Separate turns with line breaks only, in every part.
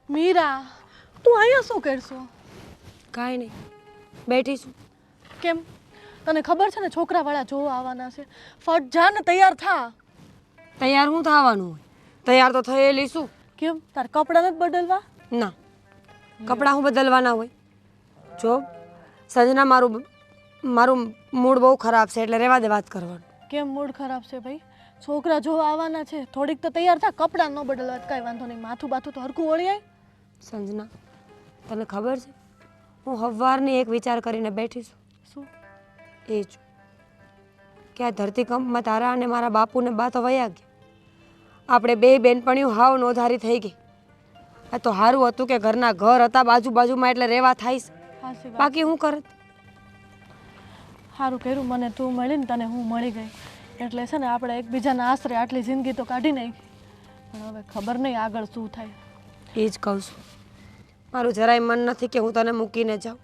મીરા, તું અહીંયા શું કરશો?
કાંઈ નહીં, બેઠી છું.
કેમ? તને ખબર છે ને છોકરાવાળા જોવા આવવાના છે. ફટ જા ને તૈયાર થા.
તૈયાર હું થવાનું હોય? તૈયાર તો થયેલી શું.
કેમ? તાર કપડાં નથી બદલવા?
ના, કપડાં હું બદલવાના હોય? જો સંજના, મારું મૂડ બહુ ખરાબ છે એટલે રહેવા દે વાત કરવાનું.
કેમ મૂડ ખરાબ છે ભાઈ? છોકરા જોવા આવવાના છે, થોડીક તો તૈયાર થા. કપડાં ન બદલવા કાંઈ વાંધો નહીં, માથું બાથું તો હરખું વળી આય.
સંજના, તને ખબર છે હું સવારની એક વિચાર કરીને બેઠી છું.
શું?
એ જ કે આ ધરતીકંપમાં તારા અને મારા બાપુને બા તો વયા ગયા. આપણે બે બેનપણીઓ હાવ નોધારી થઈ ગઈ. આ તો સારું હતું કે ઘરના ઘર હતા બાજુમાં એટલે રહેવા થાય છે.
હાચી વાત.
બાકી હું કરત.
સારું કર્યું મને તું મળી ને તને હું મળી ગઈ. એટલે છે ને આપણે એકબીજાના આશરે આટલી જિંદગી તો કાઢી નાખી, પણ હવે ખબર નહીં આગળ શું થાય.
એ જ કહું છું, મારું જરાય મન નથી કે હું તને મૂકીને જાઉં.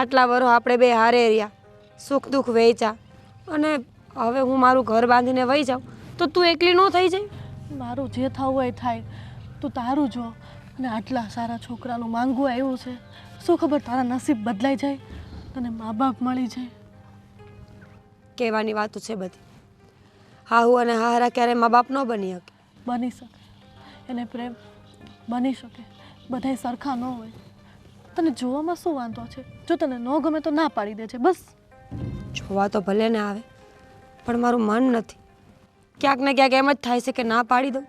આટલા વર્ષ આપણે બે હારે રહ્યા, સુખ દુઃખ વેચ્યા, અને હવે હું મારું ઘર બાંધીને વહી જાઉં તો તું એકલી ન થઈ જાય.
મારું જે થવું હોય થાય, તું તારું જો. અને આટલા સારા છોકરાનું માંગવું આવ્યું છે, શું ખબર તારા નસીબ બદલાઈ જાય, તને મા બાપ મળી જાય.
કહેવાની વાતો છે બધી. હાહુ અને હાહરા ક્યારે મા બાપ ન બની શકે.
બની શકે, એને પ્રેમ બની શકે, બધાય સરખા ન હોય. તને જોવામાં શું વાંધો છે? જો તને ન ગમે તો ના પાડી દે છે બસ.
જોવા તો ભલે ને આવે, પણ મારું મન નથી. ક્યાંક ને ક્યાંક એમ જ થાય છે કે ના પાડી દઉં.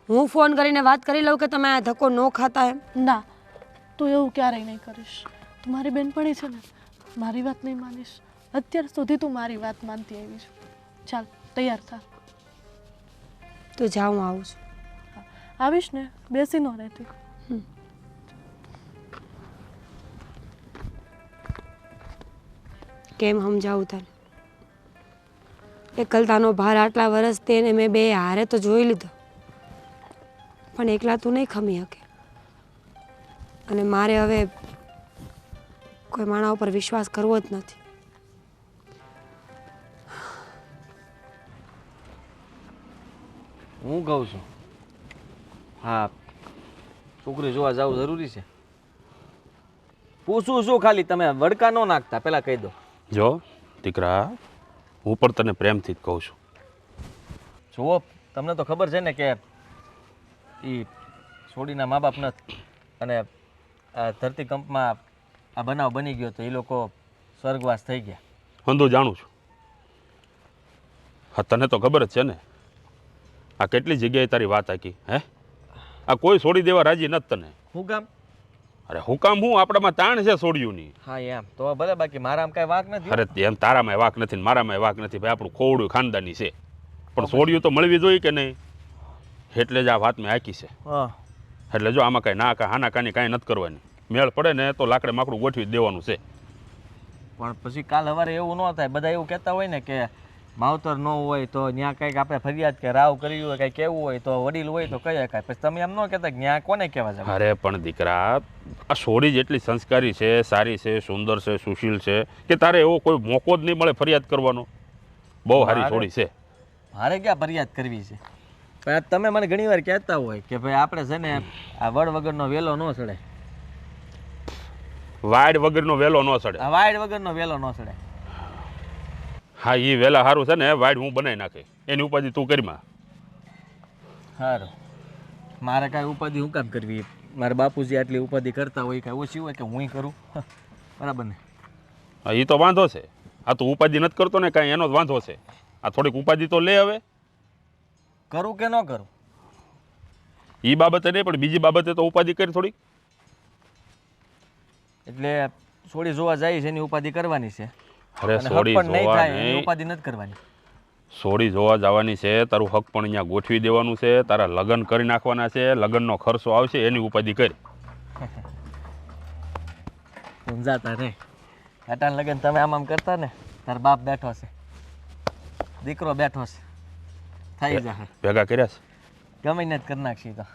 હું ફોન કરીને વાત કરી લઉં કે તમે આ ધક્કો ન ખાતા એમ.
ના, તું એવું ક્યારેય નહીં કરીશ. તું મારી બેનપણી છે ને, મારી વાત નહીં માનીશ. અત્યાર સુધી તું મારી વાત માનતી આવી છે. ચાલ તૈયાર થા.
તો જા, હું આવું છું.
આવીશ ને, બેસી ન રહેતી.
કેમ સમજાવું તને? એકલતાનો ભાર આટલા વર્ષ તેને મેં બે હારે તો જોઈ લીધો, પણ એકલા તું નહીં ખમી શકે. અને મારે હવે કોઈ માણસ ઉપર વિશ્વાસ કરવો જ નથી.
હું કહું છું, હા, છોકરી જોવા જવું જરૂરી છે. પૂછું શું ખાલી, તમે વડકા ન નાખતા, પેલા કહી દો.
જો દીકરા, હું પણ તને પ્રેમથી જ કહું છું.
જુઓ, તમને તો ખબર છે ને કે એ છોડીના મા બાપ નથી, અને આ ધરતીકંપમાં આ બનાવ બની ગયો તો એ લોકો સ્વર્ગવાસ થઈ ગયા.
હું જાણું છું. હા, તને તો ખબર જ છે ને આ કેટલી જગ્યાએ તારી વાત આખી. હે, આ કોઈ છોડી દેવા રાજી નથી તને.
હું કામ?
અરે હું કામ, હું આપણામાં તાણ છે છોડ્યુંની.
હા એમ તો ભલે, બાકી મારામાં કાંઈ વાંક નથી.
અરે એમ તારામાં વાક નથી ને મારામાં વાક નથી ભાઈ, આપણું ખોવડું ખાનદાની છે, પણ છોડ્યું તો મળવી જોઈએ કે નહીં, એટલે જ આ વાત મેં આખી છે.
હા,
એટલે જો આમાં કાંઈ હાના કાની કાંઈ નથી કરવાની. મેળ પડે ને તો લાકડે માકડું ગોઠવી જ દેવાનું છે.
પણ પછી કાલ સવારે એવું ન થાય. બધા એવું કહેતા હોય ને કે માવતર ન હોય તો ત્યાં કંઈક આપણે ફરિયાદ કે રાવ કરી હોય, કંઈ કહેવું હોય તો વડીલ હોય તો કહી શકાય. પછી તમે એમ ન કહેતા કે ત્યાં કોને કહેવા જાય?
અરે પણ દીકરા, આ છોડી જેટલી સંસ્કારી છે, સારી છે, સુંદર છે, સુશીલ છે કે તારે એવો કોઈ મોકો જ નહીં મળે ફરિયાદ કરવાનો. બહુ સારી છોડી છે.
મારે ક્યાં ફરિયાદ કરવી છે? પણ તમે મને ઘણી વાર કહેતા હોય કે ભાઈ આપણે છે ને આ વડ વગરનો વેલો ન ચડે.
વાડ વગરનો વેલો ન ચડે.
આ વાડ વગરનો વેલો ન ચડે.
હા, એ વેલા સારું છે ને, વાડ હું બનાવી નાખે, એની ઉપાધિ તું કરીમાં.
સારું, મારે કાંઈ ઉપાધિ હું કામ કરવી? મારા બાપુજી આટલી ઉપાધિ કરતા હોય, કાંઈ ઓછી હોય કે હું કરું? બરાબર ને?
હા, એ તો વાંધો છે. આ તું ઉપાધિ નથી કરતો ને કાંઈ, એનો જ વાંધો છે. આ થોડીક ઉપાધિ તો લે. હવે
કરું કે ન કરું
એ બાબતે નહીં, પણ બીજી બાબતે તો ઉપાધિ કરી થોડીક.
એટલે છોડી જોવા જાય છે એની ઉપાધિ કરવાની છે.
અરે
અને હક
સોડી
પણ નહીં
જોવા
થાય એની
નહીં,
ઉપાધિ નથી કરવાની.
સોડી જોવા જવાની છે, તારું હક પણ અહીંયા ગોઠવી દેવાનું છે, તારા લગ્ન કરી નાખવાના છે, લગ્નનો ખર્ચો આવશે એની ઉપાધિ કરી.
સમજાતા રે ઘાટાના લગ્ન તમે આમ કરતા ને, તાર બાપ બેઠો છે, દીકરો બેઠો છે, થઈ જશે.
ભેગા કર્યા છે,
ગમે ને જ કરી નાખશી તો.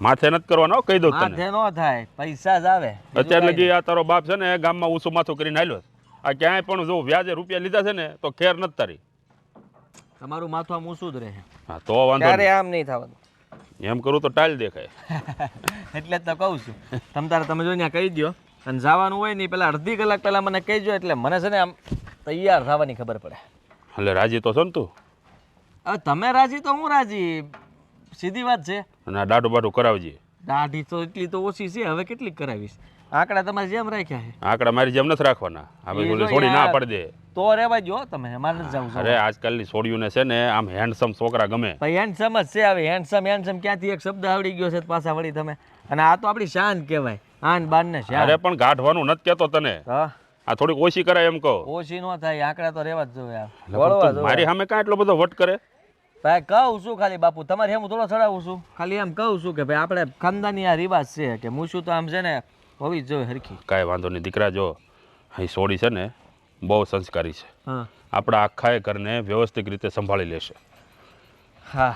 માથે નથી કરવાનો, કહી દઉં તને.
માથે ન થાય, પૈસા જ આવે.
અત્યાર લગી આ તારો બાપ છે ને ગામમાં ઊંચું માથું કરીને હાલ્યો છે. આ ક્યાંય પણ જો વ્યાજે રૂપિયા લીધા છે ને તો ખેર નથી તારી.
તમારું માથું આમ ઊંચું જ રહે.
હા, તો વાંધો
ક્યારે
નહીં.
આમ નહીં થવાનું.
એમ કરું તો ટાઈલ દેખાય.
એટલે જ તો કહું છું તમે જો ત્યાં કહી દો અને જવાનું હોય ને પેલા અડધી કલાક પહેલાં મને કહીજો એટલે મને છે ને આમ તૈયાર થવાની ખબર પડે.
એટલે રાજી તો છો ને તું?
હવે તમે રાજી તો હું રાજી, સીધી વાત છે.
અને આ દાઢું બાઢું કરાવજે.
દાઢી તો એટલી તો ઓછી છે, હવે કેટલીક કરાવીશ? આંકડા તમારે જેમ રાખ્યા છે
આંકડા મારી જેમ નથી રાખવાના. હવે બોલે છોડી ના પાડી દે
તો રેવા જો તમે, મારે નથી જવું.
અરે આજકાલની છોડીઓને છે ને આમ હેન્ડસમ છોકરા ગમે.
ભાઈ હેન્ડસમ જ છે. હવે હેન્ડસમ ક્યાંથી એક શબ્દ આવડી ગયો છે પાછા વળી તમે. અને આ તો આપણી શાન કહેવાય, આન બાન ને શાન.
અરે પણ ગાંઠવાનું નથી કહેતો તને,
હા
આ થોડીક ઓછી કરાય એમ કહો.
ઓછી ન થાય, આંકડા તો રેવા જ જોઈએ યાર.
એટલે
વળવા
તું મારી સામે કાંઈ એટલો બધો વટ કરે?
ભાઈ કહું છું ખાલી બાપુ, તમારે હું થોડો ચડાવું છું, ખાલી એમ કહું છું કે ભાઈ આપણે ખાનદાની આ રિવાજ છે કે મૂછું તો આમ છે ને હોવી જ જોઈએ હરખી.
કાંઈ વાંધો નહીં દીકરા, જો અહીં સોડી છે ને બહુ સંસ્કારી છે.
હા
આપણા આખા ઘરને વ્યવસ્થિત રીતે સંભાળી લેશે.
હા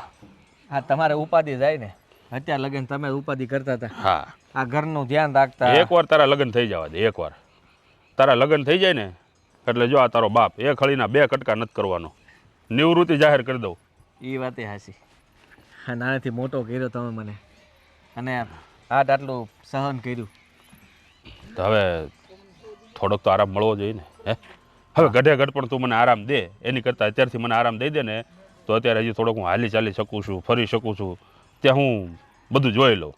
હા, તમારે ઉપાધિ જાય ને, અત્યારે લગન તમે ઉપાધિ કરતા હતા,
હા,
આ ઘરનું ધ્યાન રાખતા.
એકવાર તારા લગ્ન થઈ જવા દે. એકવાર તારા લગ્ન થઈ જાય ને એટલે જો આ તારો બાપ એક હળીના 2 કટકા નથી કરવાનો, નિવૃત્તિ જાહેર કરી દઉં.
એ વાતે હાસી. હા, નાનેથી મોટો કર્યો તમે મને, અને આટલું સહન કર્યું.
તો હવે થોડોક તો આરામ મળવો જોઈએ ને. હવે ગઢે ગઢ પણ તું મને આરામ દે, એની કરતાં અત્યારથી મને આરામ દઈ દે ને તો અત્યારે હજી થોડોક હું હાલી ચાલી શકું છું, ફરી શકું છું, ત્યાં હું બધું જોઈ લઉં.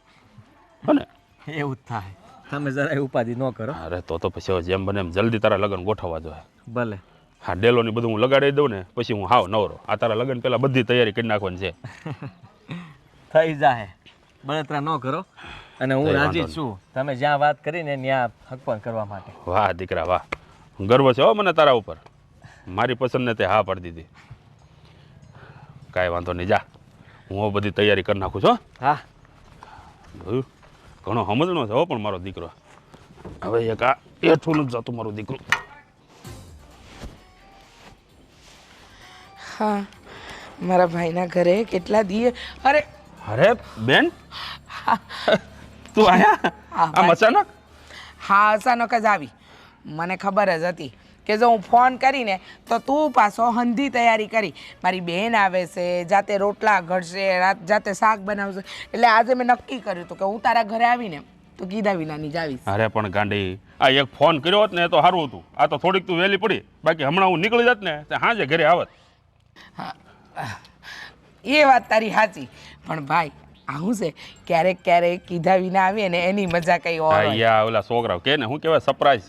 હને
એવું જ થાય, તમે જરાય ઉપાધિ ન કરો.
અરે તો પછી હવે જેમ બને એમ જલ્દી તારા લગ્ન ગોઠવવા જોઈએ.
ભલે.
હા, ડેલોની બધું હું લગાડી દઉં ને પછી હું હાવ નવરો. આ તારા લગ્ન પહેલાં બધી તૈયારી કરી નાખવાની છે.
થઈ જાય, બળતરા ન કરો. અને હું
કંઈ
રાજી
વાંધો
છું તમે જ્યાં વાત કરીને ત્યાં હકપણ કરવા માટે.
વાહ દીકરા વાહ, ગર્વ છે હો મને તારા ઉપર. મારી પસંદને તે હા પાડી દીધી. કાંઈ વાંધો નહીં, જા હું હવે બધી તૈયારી કરી નાખું છું.
હા
જોયું, ઘણો સમજણો છે હો પણ મારો દીકરો. હવે એક આ એઠું નથી જતું મારું દીકરું.
હા, મારા ભાઈના ઘરે કેટલા દીએ. અરે
અરે બેન, તું આયા આમ અચાનક?
હા, અચાનક જ આવી. મને ખબર જ હતી કે જો હું ફોન કરીને તો તું પાછો હંધી તૈયારી કરી. મારી બહેન આવે છે, જાતે રોટલા ઘડશે, જાતે શાક બનાવશે. એટલે આજે મેં નક્કી કર્યું હતું કે હું તારા ઘરે આવીને તો કીધા વિનાની જ આવીશ.
અરે પણ ગાંડી, આ એક ફોન કર્યો હોત ને તો સારું હતું. આ તો થોડીક તું વહેલી પડી, બાકી હમણાં હું નીકળી જાત ને તો સાંજે ઘરે આવત.
એ વાત તારી સાચી, પણ ભાઈ આવું છે ક્યારેક ક્યારેક કીધા વિના આવીએ ને એની મજા કઈ ઓર હોય.
યા ઓલા છોકરા કે ને શું કહેવાય, સરપ્રાઈઝ.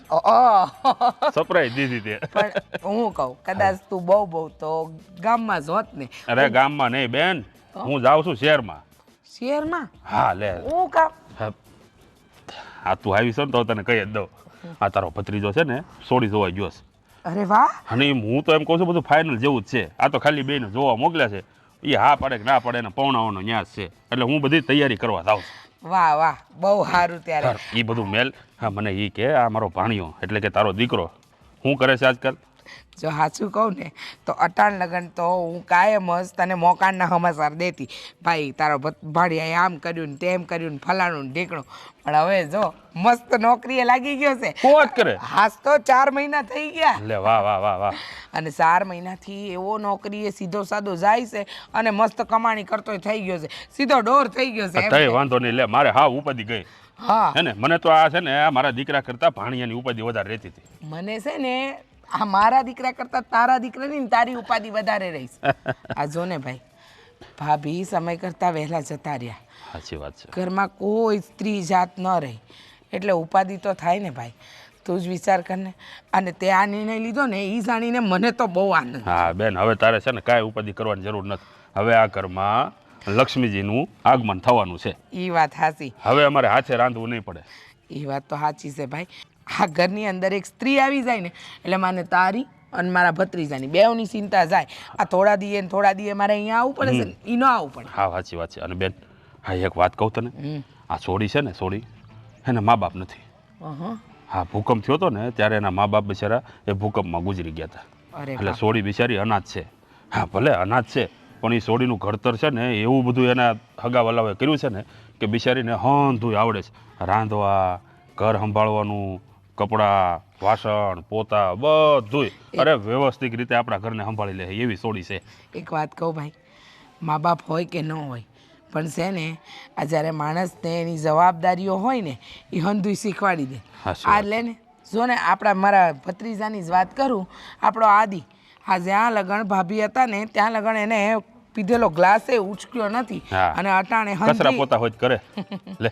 સરપ્રાઈઝ દીધી તે.
પણ હું કહું કદાચ તું બહુ તો ગામમાં જ હોત ને.
અરે ગામમાં નહીં બેન, હું જાઉં છું શહેરમાં.
શહેરમાં?
હા લે,
હું કામ?
આ તું આવી છે ને તો તને કહી જ દઉં. આ તારો ભત્રીજો છે ને સોડી જોવા ગયો છે.
અરે વાહ.
અને હું તો એમ કહું છું બધું ફાઇનલ જેવું જ છે. આ તો ખાલી બેને જોવા મોકલ્યા છે, એ હા પાડે કે ના પાડે ને પૌણાઓનો ન્યાસ છે. એટલે હું બધી તૈયારી કરવા જાઉં છું.
વાહ વાહ, બહુ સારું. ત્યારે
એ બધું મેલ. હા, મને એ કે આ મારો ભાણિયો એટલે કે તારો દીકરો શું કરે છે આજકાલ?
જો સાચું કહું ને તો અટાણ લગન તો હું કાયમ જ તને મોકાણના સમાચાર દેતી. ભાઈ તારો ભાડિયાએ આમ કર્યું ને તેમ કર્યું ને ફલાણું ને ઢીકણું. પણ હવે જો મસ્ત નોકરીએ લાગી ગયો છે.
કોટ કરે?
હાસ તો 4 મહિના થઈ ગયા.
લે વાહ વાહ વાહ વાહ.
અને 4 મહિનાથી એવો નોકરીએ સીધો સાદો જાય છે અને મસ્ત કમાણી કરતોય થઈ ગયો છે, સીધો ડોર થઈ ગયો છે.
તઈ વાંધો નહીં, લે મારે હા ઉપાધિ ગઈ.
હા
હે ને, મને તો આ છે ને આ મારા દીકરા કરતા ભાણિયાની ઉપાધિ વધારે રહેતી હતી.
મને છે ને આ મારા દીકરા કરતા તારા દીકરાની ને તારી ઉપાધિ વધારે રહીશ. આ જો ને ભાઈ, ભાભી સમય કરતા વહેલા જતા રહ્યા.
સાચી વાત છે.
ઘરમાં કોઈ સ્ત્રી જાત ન રહી એટલે ઉપાધિ તો થાય ને ભાઈ. તું જ વિચાર કર ને. અને તે આ નિર્ણય લીધો ને એ જાણીને મને તો બહુ આનંદ.
હા બેન, હવે તારે છે ને કાંઈ ઉપાધિ કરવાની જરૂર નથી. હવે આ ઘરમાં લક્ષ્મીજીનું આગમન થવાનું છે.
એ વાત સાચી.
હવે અમારે હાથે રાંધવું નહીં પડે.
એ વાત તો સાચી છે ભાઈ. આ ઘરની અંદર એક સ્ત્રી આવી જાય ને એટલે મને તારી અને મારા ભત્રીજાની બેવની ચિંતા જાય. આ થોડા દીએ મારે અહીંયા આવવું પડે છે ને, એ ન આવવું પડે.
હા સાચી વાત છે. અને બેન, હા એક વાત કહું તને, આ સોડી છે ને સોડી, એના મા બાપ નથી. હા, ભૂકંપ થયો હતો ને ત્યારે એના મા બાપ બિચારા એ ભૂકંપમાં ગુજરી ગયા હતા.
અરે
એટલે સોડી બિચારી અનાથ છે. હા ભલે અનાથ છે, પણ એ સોડીનું ઘડતર છે ને એવું બધું એના હગાવાલાઓએ કર્યું છે ને કે બિચારીને હંધું આવડે છે. રાંધવા, ઘર સંભાળવાનું, કપડાં, વાસણ, પોતા બધુંય અરે વ્યવસ્થિત રીતે આપણા ઘરને સંભાળી લે એવી સોડી છે.
એક વાત કહું ભાઈ, મા બાપ હોય કે ન હોય, પણ છે ને આ જ્યારે માણસને એની જવાબદારીઓ હોય ને એ હંધુય શીખવાડી દે.
સાચી
આ લે ને જો ને આપણા મારા ભત્રીજાની જ વાત કરું, આપણો આદિ આ જ્યાં લગણ ભાભી હતા ને ત્યાં લગણ એને પીધેલો ગ્લાસ એ ઉચક્યો નથી.
હા.
અને અટાણે
કચરા
હંધી
પોતા હોય જ કરે લે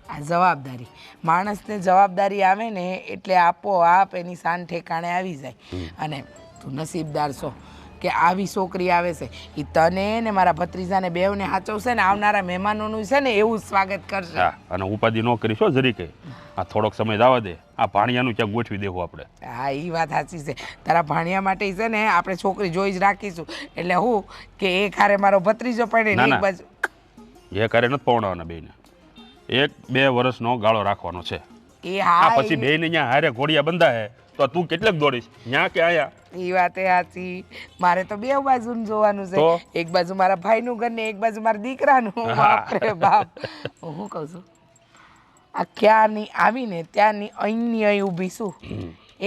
આ જવાબદારી માણસને જવાબદારી આવે ને એટલે આપોઆપ એની શાન ઠેકાણે આવી જાય. અને તું નસીબદાર છો કે આવી છોકરી આવે છે. એ તને ને મારા ભત્રીજાને બેવને સાચવશે ને આવનારા મહેમાનોનું છે ને એવું સ્વાગત કરશે.
હા અને ઉપાધિ ન કરીશો જરી કે આ થોડોક સમય જવા દે આ ભાણિયાનું ક્યાંક ગોઠવી દેવું આપણે.
હા એ વાત સાચી છે. તારા ભાણિયા માટે છે ને આપણે છોકરી જોઈ જ રાખીશું. એટલે હું કે એક હારે મારો ભત્રીજો પડે ને
ના,
એક
ના.
બાજુ
એ કરે નથી પવડાવવાના બેને 1-2 વર્ષનો ગાળો રાખવાનો છે.
એ
આ
હા
પછી બેને ત્યાં હારે ઘોડિયા બંધા હે તો તું કેટલેક દોડીશ ત્યાં કે આયા
એ વાત એ સાચી. મારે તો બે બાજુનું જોવાનું છે.
તો?
એક બાજુ મારા ભાઈનું ઘર ને એક બાજુ મારા દીકરાનું. બાપરે બાપ. હું કહું છું આ ક્યારની આવીને ત્યારની અહીંની અહીં ઊભી છું.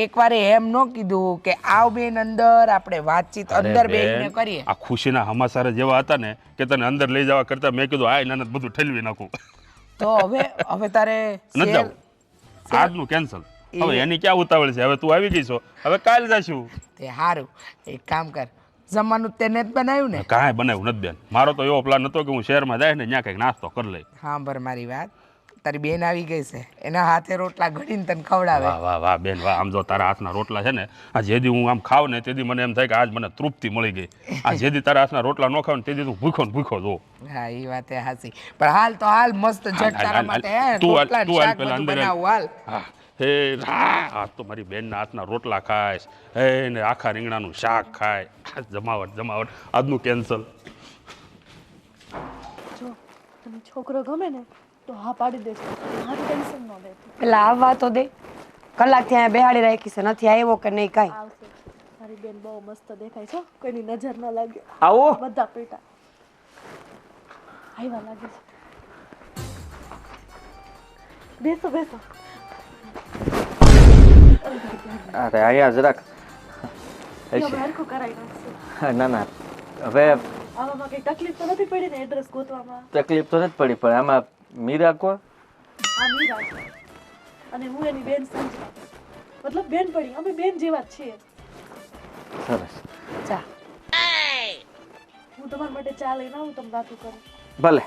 એકવાર એમ ન કીધું કે આવ બેન અંદર આપણે વાતચીત
અરે
અંદર
બેન,
બેસીને કરીએ.
આ ખુશીના હમાસારે જેવા હતા ને કે તને અંદર લઈ જવા કરતા મેં કીધું આય નાનત બધું ઠેલવી નાખું.
તો હવે તારે
નથી
શેર-
જવું આજનું કેન્સલ. હવે એની ક્યાં ઉતાવળ છે? હવે તું આવી ગઈ છો, હવે કાલ જશું.
તે સારું એક કામ કર, જમવાનું તેને જ બનાવ્યું ને?
કાંઈ બનાવ્યું નથી બેન. મારો તો એવો પ્લાન હતો કે હું શહેરમાં જાય ને ત્યાં કંઈક નાસ્તો કરી લઈ.
હા બર મારી વાત, તારી બેન આવી ગઈ છે, એના હાથે રોટલા ઘડીને તને ખવડાવે.
વાહ વાહ વાહ બેન વાહ. આમ જો તારા હાથના રોટલા છે ને આ જેદી હું આમ ખાવ ને તેથી મને એમ થાય કે આજ મને તૃપ્તિ મળી ગઈ. આ જેદી તારા હાથના રોટલા ન ખાવ ને તેથી તું ભૂખો ને ભૂખો જો.
હા એ વાત એ હાચી. પણ હાલ તો હાલ મસ્ત જટ
હાલ,
તારા
હાલ,
માટે
હાલ.
હે
તું હાલ,
રોટલા ને
તું હાલ
શાક
પેલા
બધું
અંદર હાલ.
બનાવું હાલ.
હા હે આજ તો મારી બેનના હાથના રોટલા ખાઈશ હે ને આખા રીંગણાનું શાક ખાય. આજ જમાવટ જમાવટ આજનું કેન્સલ.
જો તને છોકરો ગમે ને તો હા પાડી દેજો, મારું ટેન્શન ન લેતું.
પેલા આવવા તો દે. કલાકથી અહીંયા બેહાડી રાખી છે, નથી આવ્યો કે નહીં કાંઈ?
આવશે. મારી બેન બહુ મસ્ત દેખાય છે હો, કોઈની નજર ન લાગે.
આવો
બધા પેટા આવ્યા લાગે છે. બેસો બેસો.
અરે અહીંયા જરાક
યો હરખું કરાવી નાખશે.
ના ના હવે
આવામાં કઈ તકલીફ તો નથી પડી ને એડ્રેસ ગોતવામાં?
તકલીફ તો નથી પડી પણ આમાં મીરા કોણ?
આ મીરા છે અને હું એની બેન સંજના, મતલબ બેન પડી, અમે બેન જેવા જ છીએ.
સરસ
ચા.
હું તમારા માટે ચા લઈને આવું, તમે વાતો કરો.
ભલે.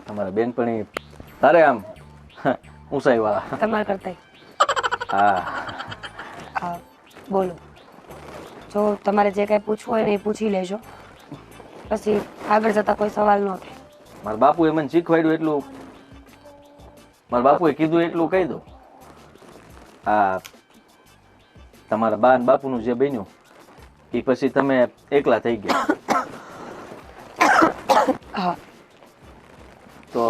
તમારા બેનપણી તારે આમ ઊંચાઈ વાળા.
તમારા કરતાંય.
હા
હા બોલો. જો તમારે જે કાંઈ પૂછવું હોય ને એ પૂછી લેજો, પછી આગળ જતાં કોઈ સવાલ ન થાય.
મારા બાપુએ મને શીખવાડ્યું એટલું, મારા બાપુએ કીધું એટલું કહી દો. હા તમારા બા ને બાપુનું જે બન્યું એ પછી તમે એકલા થઈ ગયા
હા
તો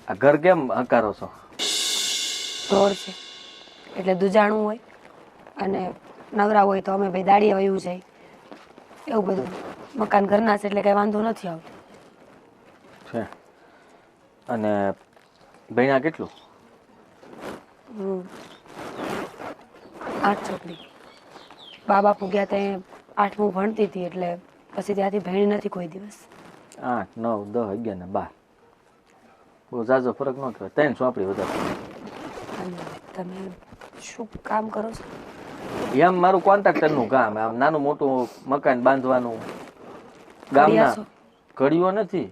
આ ઘર કેમ હકારો છો?
ઢોર છે એટલે દુજાણું હોય અને નવરા હોય તો અમે ભાઈ દાડીએ વયું જાય એવું બધું. મકાન ઘરના છે એટલે કંઈ વાંધો નથી આવતો.
છે અને ભણ્યા કેટલું?
8 છોકરી. બા બાપુ ગયા ત્યાં 8મું ભણતી હતી એટલે પછી ત્યાંથી ભણી નથી કોઈ દિવસ.
8, 9, 10, 11 ને 12. બહુ ઝાઝો ફરક ન કહેવાય. 3 ચોપડી વધારે.
અને તમે શું કામ કરો છો?
એમ મારું કોન્ટ્રાક્ટરનું કામ, આમ નાનું મોટું મકાન બાંધવાનું.
કડિયા
ગામના
છો?
ઘડીઓ નથી.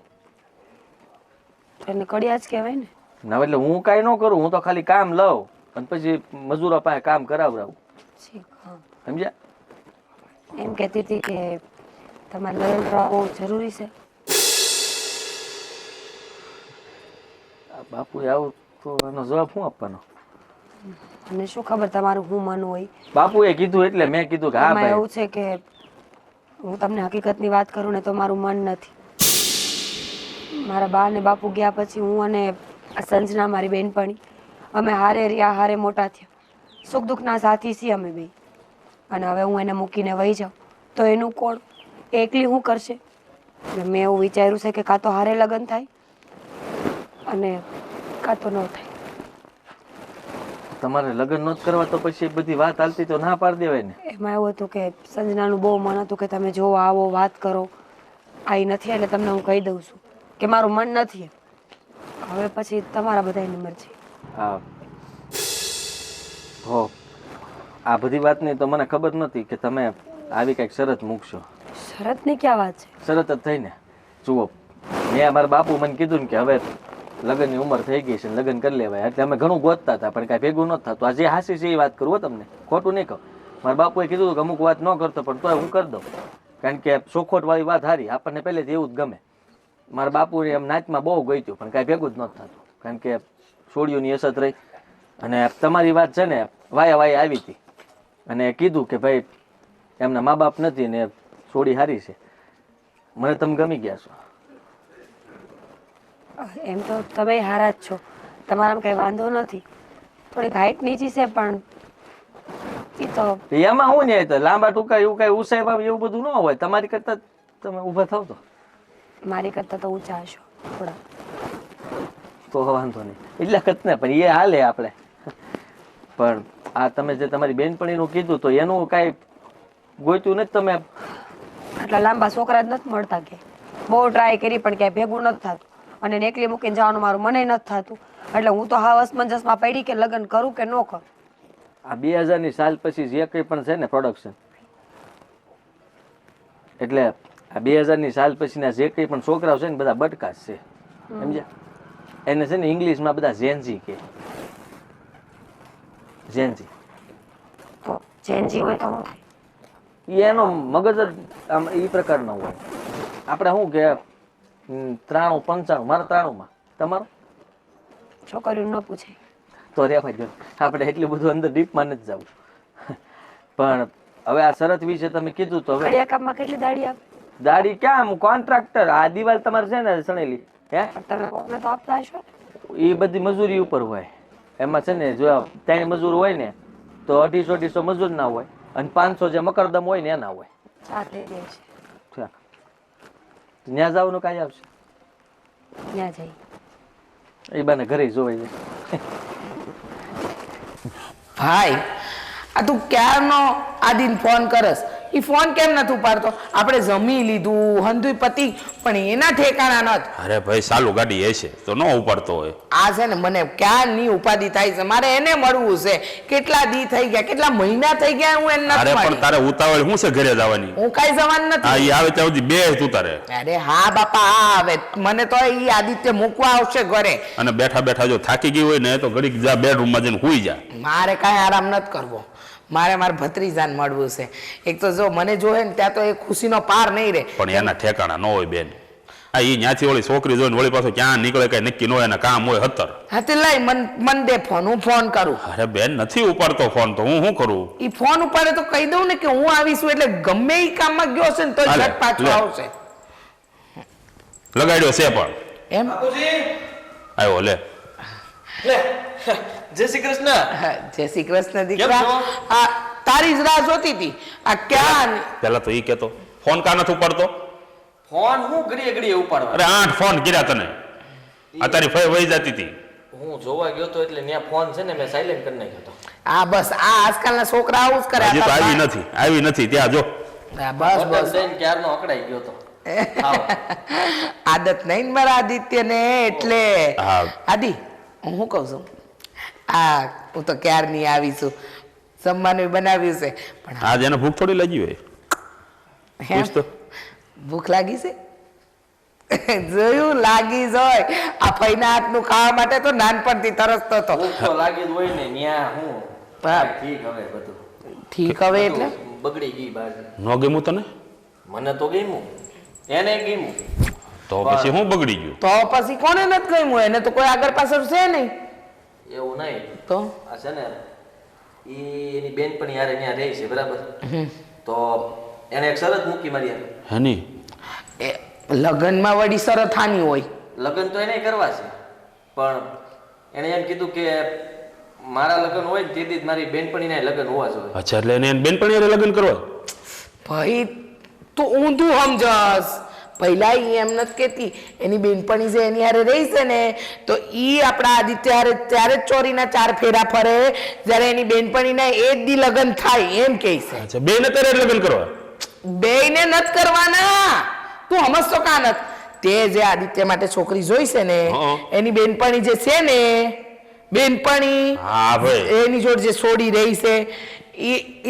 એને કડિયા જ કહેવાય ને.
ના એટલે હું કાંઈ ન કરું, હું તો ખાલી કામ લઉં અને પછી મજૂરો પાસે કામ કરાવડાવું.
ઠીક. હા
સમજ્યા?
એમ કહેતી હતી કે તમારે લગ્ન કરવા બહુ જરૂરી છે.
આ બાપુએ આવું તો એનો જવાબ શું આપવાનો?
અને શું ખબર તમારું શું મન હોય.
બાપુએ કીધું એટલે મેં કીધું કે હા
એમાં
ભાઈ.
એવું છે કે હું તમને હકીકતની વાત કરું ને તો મારું મન નથી. મારા બા ને બાપુ ગયા પછી હું અને આ સંજના મારી બેનપણી અમે હારે રહ્યા, હારે મોટા થયા. સુખ દુઃખના સાથી છીએ અમે બે. અને હવે હું એને મૂકીને વહી જાઉં તો એનું કોણ? એ એકલી શું કરશે? એટલે મેં એવું વિચાર્યું છે કે કાં તો હારે લગ્ન થાય અને કાં તો ન થાય.
તમારે લગ્ન નહોત કરવા તો પછી બધી વાત હાલતી તો ના પાડી દેવાય ને.
એમાં એવું હતું કે સંજનાનું બહુ મન હતું કે તમે જો આવો વાત કરો. આવી નથી એટલે તમને હું કહી દઉં છું કે મારું મન નથી. હવે પછી તમારા બધાની મરજી.
હા હો આ બધી વાતની તો મને ખબર નહોતી કે તમે આવી કંઈક શરત મૂકશો.
શરતની ક્યાં વાત છે?
શરત જ થઈને જુઓ, મેં મારા બાપુ મને કીધું ને કે હવે લગ્નની ઉંમર થઈ ગઈ છે, લગ્ન કરી લેવાય. એટલે અમે ઘણું ગોતતા હતા પણ કાંઈ ભેગું નહોતું થતું. આ જે હાસી છે એ વાત કરું તમને, ખોટું નહીં કહું. મારા બાપુએ કીધું કે અમુક વાત ન કરતો પણ તોય હું કરી દઉં, કારણ કે ચોખોટવાળી વાત સારી, આપણને પહેલેથી એવું જ ગમે. મારા બાપુને એમ નાચમાં બહુ ગોત્યું પણ કાંઈ ભેગું જ નહોતું થતું, કારણ કે છોડીઓની અસત રહી. અને તમારી વાત છે ને વાયા વાયા આવી હતી અને કીધું કે ભાઈ એમના મા બાપ નથી ને છોડી હારી છે, મને તમે ગમી ગયા છો.
એમ તો તમે હારા જ છો, તમારામાં કંઈ વાંધો નથી. થોડીક હાઈટ નીચી છે પણ એ તો
એમાં હું નહીં તો લાંબા ટૂંકા એવું કઈ ઉસાય એવું બધું ન હોય. તમારી કરતા તમે ઊભા થાવ તો
મારી કરતાં તો ઊંચા હશો થોડા.
તો વાંધો નહીં એટલે કત ને પણ એ હાલે આપણે. પણ આ તમે જે તમારી બેનપણીનું કીધું તો એનું કાંઈ ગોત્યું નથી તમે?
આટલા લાંબા છોકરા જ નથી મળતા કે બહુ ટ્રાય કરી પણ ક્યાંય ભેગું નથી થતું. અને એને એકલી મૂકીને જવાનું મારું મને નથી થતું. એટલે હું તો હા અસમંજસમાં પડી કે લગ્ન કરું કે ન કરું.
આ 2000ની સાલ પછી જે કંઈ પણ છે ને પ્રોડક્શન, એટલે આ 2000ની સાલ પછીના જે કંઈ પણ છોકરાઓ છે ને બધા બટકાશ છે, સમજ્યા? એને છે ને ઇંગ્લિશમાં બધા ઝેન્ઝી કહે. ઝેન્ઝી
તો ચેન્જી હોય તો
એનો મગજ જ આમ એ પ્રકારનો હોય. આપણે શું કે 93 95, મારા 93માં, તમારું
છોકરીઓ ન પૂછે
તો રહેવા દો, આપણે એટલું બધું અંદર ડીપમાં નથી જવું. પણ હવે આ શરત વિશે તમે કીધું તો હવે
કડિયા કામમાં કેટલી દાડી આપે?
દાડી ક્યાં, હું કોન્ટ્રાક્ટર. આ દિવાલ તમારે છે ને સણેલી હે,
તમે કોકને તો આપતા હશો.
એ બધી મજૂરી ઉપર હોય. એમાં છે ને જો 3 મજૂર હોય ને તો 250 મજૂર ના હોય અને 500 જે મકરદમ હોય ને એના હોય.
સાથે રહે છે
ત્યાં જવાનું કાંઈ આવશે
ત્યાં જઈ.
એ બાને ઘરે જોવાય છે.
ભાઈ આ તું ક્યારનો આદિન ફોન કરસ? એ ફોન કેમ નથી ઉપાડતો? આપણે જમી લીધું, હંધુય પતિ, પણ એના ઠેકાણા નથી.
અરે ભાઈ ચાલુ ગાડી હશે તો ન ઉપાડતો હોય.
આ છે ને મને ક્યારની ઉપાધિ થાય છે, મારે એને મળવું છે. કેટલા દી થઈ ગયા, કેટલા મહિના થઈ ગયા હું એને
અરે
નથી
પણ
મળી.
તારે ઉતાવળ શું છે ઘરે જવાની?
હું કઈ જવાનું
હા
નથી.
ઈ આવે ત્યાં સુધી બે તું તારે.
અરે હા બાપા, હા આવે મને તો ઈ આદિત્ય મૂકવા આવશે ઘરે.
અને બેઠા બેઠા જો થાકી ગઈ હોય ને તો ઘડીક જા બેડરૂમમાં જઈને હુઈ જા.
મારે કાંઈ આરામ નથી કરવો. મારે મારા ભત્રીજાને મળવું છે. એક તો જો મને જોહે ને ત્યાં તો એ ખુશીનો પાર નહીં રહે.
પણ એના ઠેકાણા ન હોય બેન. આ ઈ ન્યાથી ઓલી છોકરી જોઈને વળી પાછો ક્યાં નીકળે કઈ નક્કી ન હોય, એના કામ હોય 17.
હા તે લઈ મન દે ફોન, હું ફોન કરું.
અરે બેન નથી ઉપાડતો ફોન તો હું શું કરું?
ઈ ફોન ઉપાડે તો કહી દઉં ને કે હું આવીશું, એટલે ગમે ઈ કામમાં ગયો છે ને તો
હાલે,
ઝટ પાછો
લે.
આવશે.
લગાડ્યો છે પણ
એમ
આવ્યો લે.
જય શ્રી કૃષ્ણ.
હા, જય શ્રી કૃષ્ણ
કેમ
દીકરા.
છો?
આ તારી જ રાહ જોતી હતી. આ ક્યાં
પેલા તો ઈ કેતો ફોન કા નથી ઉપાડતો?
ફોન હું ઘડીએ ઘડીએ ઉપાડવા?
અરે 8 ફોન કર્યા તને. આ તારી ફઈ વહી જતી હતી.
હું જોવા ગયો તો એટલે ત્યાં ફોન છે ને મેં સાયલેન્ટ કરી નાખ્યો હતો.
આ બસ આ આજકાલના છોકરા આવું જ કરે.
હજી તો
આ
આવી નથી ત્યાં જો.
હા, બસ
બટન
બસ
દઈને ક્યારનો અકળાઈ ગયો તો.
આદત નહીં ને મારા આદિત્ય ને એટલે.
હા.
આદિ હું શું કહું છું, આ હું તો ક્યારની આવી છું, જમવાનું બનાવ્યું છે પણ
આજ એને ભૂખ થોડી લાગી હોય.
એમ?
પૂછ તો.
ભૂખ લાગી છે? જોયું લાગી જોય. આ ફઈના હાથનું ખાવા માટે તો નાનપણથી તરસતો હતો.
ભૂખ તો લાગી જ હોય ને ન્યા હું
હા.
ઠીક હવે બધું
ઠીક હવે એટલે
બગડી ગઈ બાજુ.
ન ગમ્યું તને
મને તો ગમ્યું, એને ગમ્યું.
તો પછી હું બગડી ગયું?
તો પછી કોને નથી ગમ્યું? એને તો કોઈ આગળ પાછળ છે નહીં.
એવું નહીં,
તો
આ છે ને એની બેનપણી યારે ત્યાં રહે છે બરાબર, તો એને એક શરત મૂકી મારી હારે.
હેની
એ લગ્નમાં વળી શરત હાની હોય.
લગ્ન તો એને કરવા છે પણ એને એમ કીધું કે મારા લગ્ન હોય ને તેથી જ મારી બેનપણીના લગ્ન હોવા જોઈએ.
અચ્છા એટલે એને બેનપણી હારે લગ્ન કરવા?
ભાઈ તું ઊંધું સમજસ. પહેલા ઈ એમ નથી કહેતી એની બેનપણી જે એની હારે રહી છે ને તો ઈ આપણા આદિત્ય હારે ત્યારે જ ચોરીના 4 ફેરા ફરે જ્યારે એની બેનપણીના એ જ દી લગ્ન થાય એમ કહે છે.
અચ્છા બેને તારે લગ્ન કરવા?
બેયને નથી કરવાના. તું સમજતો કા નથી? તે જે આદિત્ય માટે છોકરી જોઈ છે ને
હં.
એની બેનપણી જે છે ને બેનપણી
હા ભાઈ.
એની જોડે જે છોડી રહી છે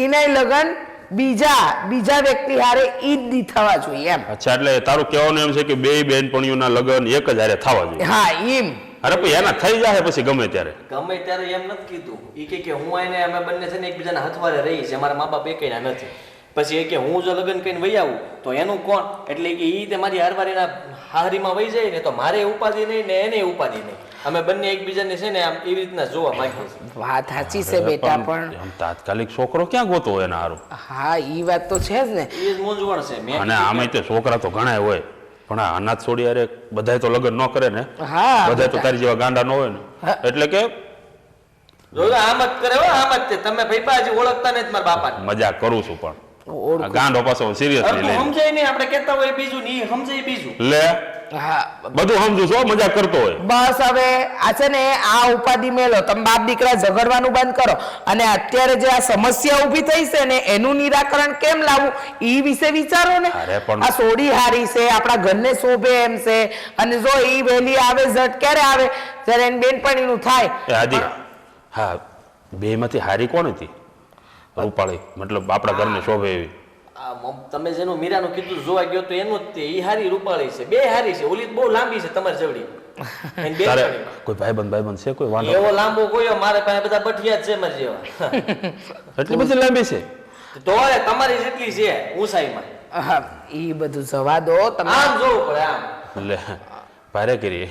એના લગ્ન બીજા વ્યક્તિ હારે ઈ જ દી થવા જોઈએ એમ.
અચ્છા એટલે તારું કહેવાનું એમ છે કે બે બેનપણીઓના લગ્ન એક જ હારે થવા જોઈએ?
હા એમ.
અરે પછી એના થઈ જાય પછી ગમે ત્યારે.
ગમે ત્યારે એમ નથી કીધું. એ કે હું એને અમે બંને છે ને એકબીજાના હથવારે રહી છે, અમારા મા બાપ એકેયના નથી. પછી એ કે હું જો લગ્ન કરીને વહી આવું તો એનું કોણ? એટલે કે ઈ તે મારી હારવાર એના હારીમાં વહી જાય ને તો મારે ઉપાધિ નહીં ને એને ઉપાધિ નહીં. અમે બંને એકબીજાને છે ને આમ એવી રીતના જોવા માંગીએ છીએ.
વાત સાચી છે બેટા પણ
આમ તાત્કાલિક છોકરો ક્યાં ગોતો હોય એના હારું?
હા ઈ વાત તો છે જ ને.
એ જ મૂંઝવણ છે. મેં
અને આમાં તે છોકરા તો ઘણા હોય પણ આ અનાથ છોડી અરે બધાય તો લગ્ન ન કરે ને.
હા
બધાય તો તારી જેવા ગાંડા ન હોય ને. એટલે કે
જોજો આમ જ કરે હો, આમ જ તે. તમે ભઈપા હજી ઓળખતા નથી મારા બાપાને.
મજાક કરું છું પણ આ ગાંડો પાછો સિરિયસલી લે.
સમજાય નહીં, આપણે કહેતા હોય બીજું ને ઈ સમજાય બીજું.
લે
હા
બધું સમજુ છું, મજાક કરતો હોય.
બસ હવે આ છે ને આ ઉપાધિ મેલો. તમે બાપ દીકરા ઝઘડવાનું બંધ કરો અને અત્યારે જે આ સમસ્યા ઊભી થઈ છે ને એનું નિરાકરણ કેમ લાવવું ઈ વિશે વિચારો ને.
અરે પણ-
આ સોડી હારી છે, આપણા ઘરને શોભે એમ છે અને જો ઈ વહેલી આવે ઝટ ક્યારે આવે જ્યારે એની બેનપણીનું થાય.
એ આદિ હા બે માંથી હારી કોણ હતી? રૂપાળી મતલબ આપણા ઘરને શોભે એવી.
તમે જેનું મીરાનું કીધું જોવા ગયો તો એનું જ તે. ઈ હારી રૂપાળી છે, બે હારી છે. ઓલી બહુ લાંબી છે તમારી જવડી. એની
તારે
બેનપણી.
કોઈ ભાઈબંધ છે કોઈ વાંધો?
એવો લાંબો કોયો મારે પાસે બધા બઠિયા જ છે મારી જેવા.
એટલી બધી લાંબી છે?
તો હવે તમારી જેટલી છે ઊંચાઈમાં.
હા ઈ બધું જવા દો તમે.
આમ જોવું પડે આમ.
લે ભારે કરી.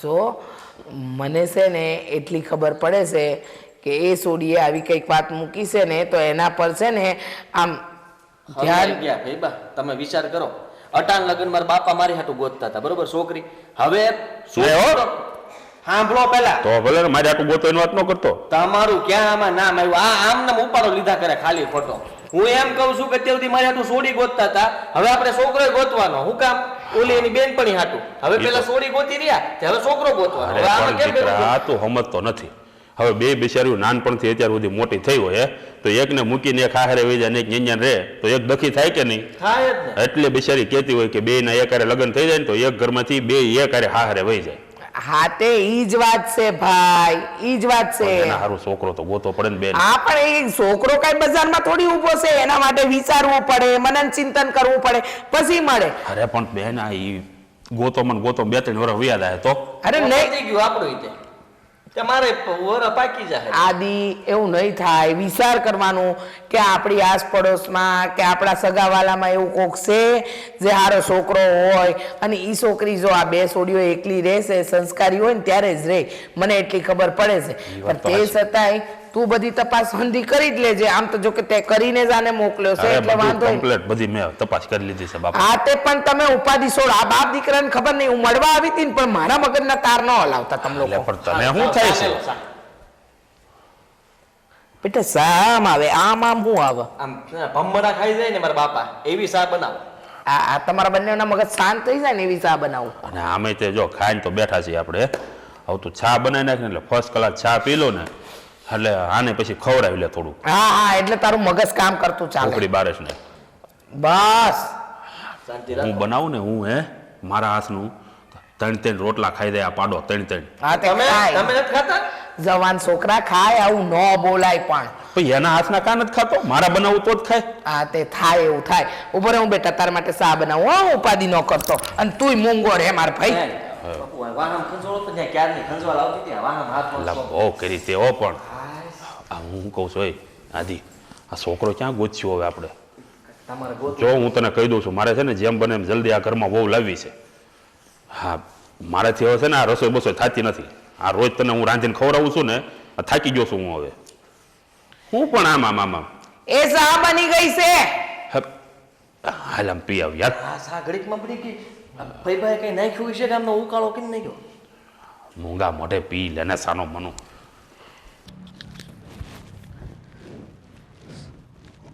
જો મને છે ને એટલી ખબર પડે છે કે એ સોડીએ આવી કંઈક વાત મૂકી છે ને તો એના પર છે ને આમ
ધ્યાન ગયા ભાઈબા. તમે વિચાર કરો, અટાણ લગ્ન મારા બાપા મારી હાટું ગોતતા હતા, બરોબર? છોકરી હવે સાંભળો પેલા
તો ભલે ને મારી આટલું ગોતો એની વાત ન કરતો.
તમારું ક્યાં આમાં નામ આવ્યું? આ આમ નામ ઉપાડો લીધા કરે ખાલી ખોટો. હું એમ કહું છું કે અત્યાર સુધી મારી હાટું સોડી ગોતતા હતા, હવે આપણે છોકરો ગોતવાનો. હું કામ? ઓલી એની બેનપણી હાટું. હવે પેલા સોડી ગોતી રહ્યા, હવે છોકરો ગોતવાનો.
અરે
હવે આમાં
પણ
કેમ
દીકરા
કરવું?
તું સમજતો નથી. હવે બે બિચારીઓ નાનપણથી અત્યાર સુધી મોટી થઈ હોય તો એકને મૂકીને એક હારે વહી જાય ને એક ન્યાન્યાન રહે તો એક દખી થાય કે નહીં?
થાય જ ને.
એટલે બિચારી કહેતી હોય કે બે ના એક હારે લગ્ન થઈ જાય ને તો એક ઘરમાંથી બે એક હારે હારે વહી જાય.
હા તે ઈ જ વાત છે ભાઈ, ઈ જ વાત છે.
એના હારું છોકરો તો ગોતો પડે ને બેન.
હા પણ એ છોકરો કઈ બજારમાં થોડી ઊભો છે, એના માટે વિચારવું પડે, મનન ચિંતન કરવું પડે પછી મળે.
અરે પણ બેન આ ઈ ગોતો મને ગોતો 2-3 વર્ષ વ્યાદ આવે તો
અરે નહીં
પતી ગયું આપણું ઈ તે. તમારે વર પાકી જાય.
આદિ એવું નહીં થાય. વિચાર કરવાનું કે આપણી આસપડોશમાં કે આપણા સગાવાલામાં એવું કોક છે જે હારો છોકરો હોય અને ઈ છોકરી જો આ બે છોડીઓ એકલી રહેશે સંસ્કારી હોય ને ત્યારે જ રહે. મને એટલી ખબર પડે છે. પણ તે છતાંય તું બધી તપાસ હંધી કરી જ લેજે. આમ તો જો કે તે કરીને જ આને મોકલ્યો છે એટલે વાંધો નહીં.
કમ્પ્લીટ બધી મેં તપાસ કરી લીધી છે બાપા.
હા તે પણ તમે ઉપાધિ છોડ. આ બાપ દીકરાને ખબર નહીં હું મળવા આવી હતી ને પણ મારા મગજના તાર ન હલાવતા તમે
એટલે
લોકો.
પણ તને શું થાય છે?
બેટા સામ આવે આમ આમ શું આવે?
આમ ભમરા ખાઈ જાય ને મારા બાપા એવી સા બનાવો.
આ તમારા બંનેના મગજ શાંત થઈ જાય ને એવી ચા બનાવું.
અને આમે તે જો ખાઈને તો બેઠા છીએ આપણે. હવે તું ચા બનાવી નાખ ને એટલે ફર્સ્ટ ક્લાસ ચા પી લો ને એટલે આને પછી ખવડાવી લે થોડું.
હા હા એટલે તારું મગજ કામ કરતું ચાલે.
ઢોકળી બારસ ને
બસ
શાંતિ
હું
રાખો.
બનાવું ને હું મારા હાથનું 3 રોટલા ખાઈ દે આ પાડો 3.
હા તે
તમે
ખાય.
તમે નથી ખાતા?
જવાન છોકરા ખાય આવું ન બોલાય પણ.
પછી એના હાથના કાન જ ખાતો મારા બનાવું તો જ ખાય.
હા તે થાય એવું થાય. ઉપર હું બેટા તારા માટે ચા બનાવું હો ઉપાધિ ન કરતો. અને તુંય મૂંગો રે માર ભાઈ.
બાપુ, આ વાહમ ખંજવાળો તો ત્યાં ક્યારની ખંજવાળ આવતી હતી. આ વાહમ હાથમાં
એટલે
તો.
બહુ કરી તેવો પણ આ હું કહું છું આદિ આ છોકરો ક્યાં ગોચ્યો હવે આપણે?
તમારે ગોતું.
જો હું તને કહી દઉં છું મારે છે ને જેમ બને એમ જલ્દી આ ઘરમાં બહુ લાવવી છે. હા મારાથી હવે છે ને આ રસોઈ બસોઈ થતી નથી. આ રોજ તને હું રાંધીને ખવડાવું છું ને આ થાકી ગયો છું હું હવે. હું પણ આમ
એ ચા બની ગઈ છે.
હાલ આમ પી આવ યાર.
આ સા ઘડીકમાં પડી ગઈ. ભાઈ કઈ નાખ્યું છે કે આમનો ઉકાળો કેમ નાખ્યો?
મૂંગા મોઢે પી લેને સાનો મનો.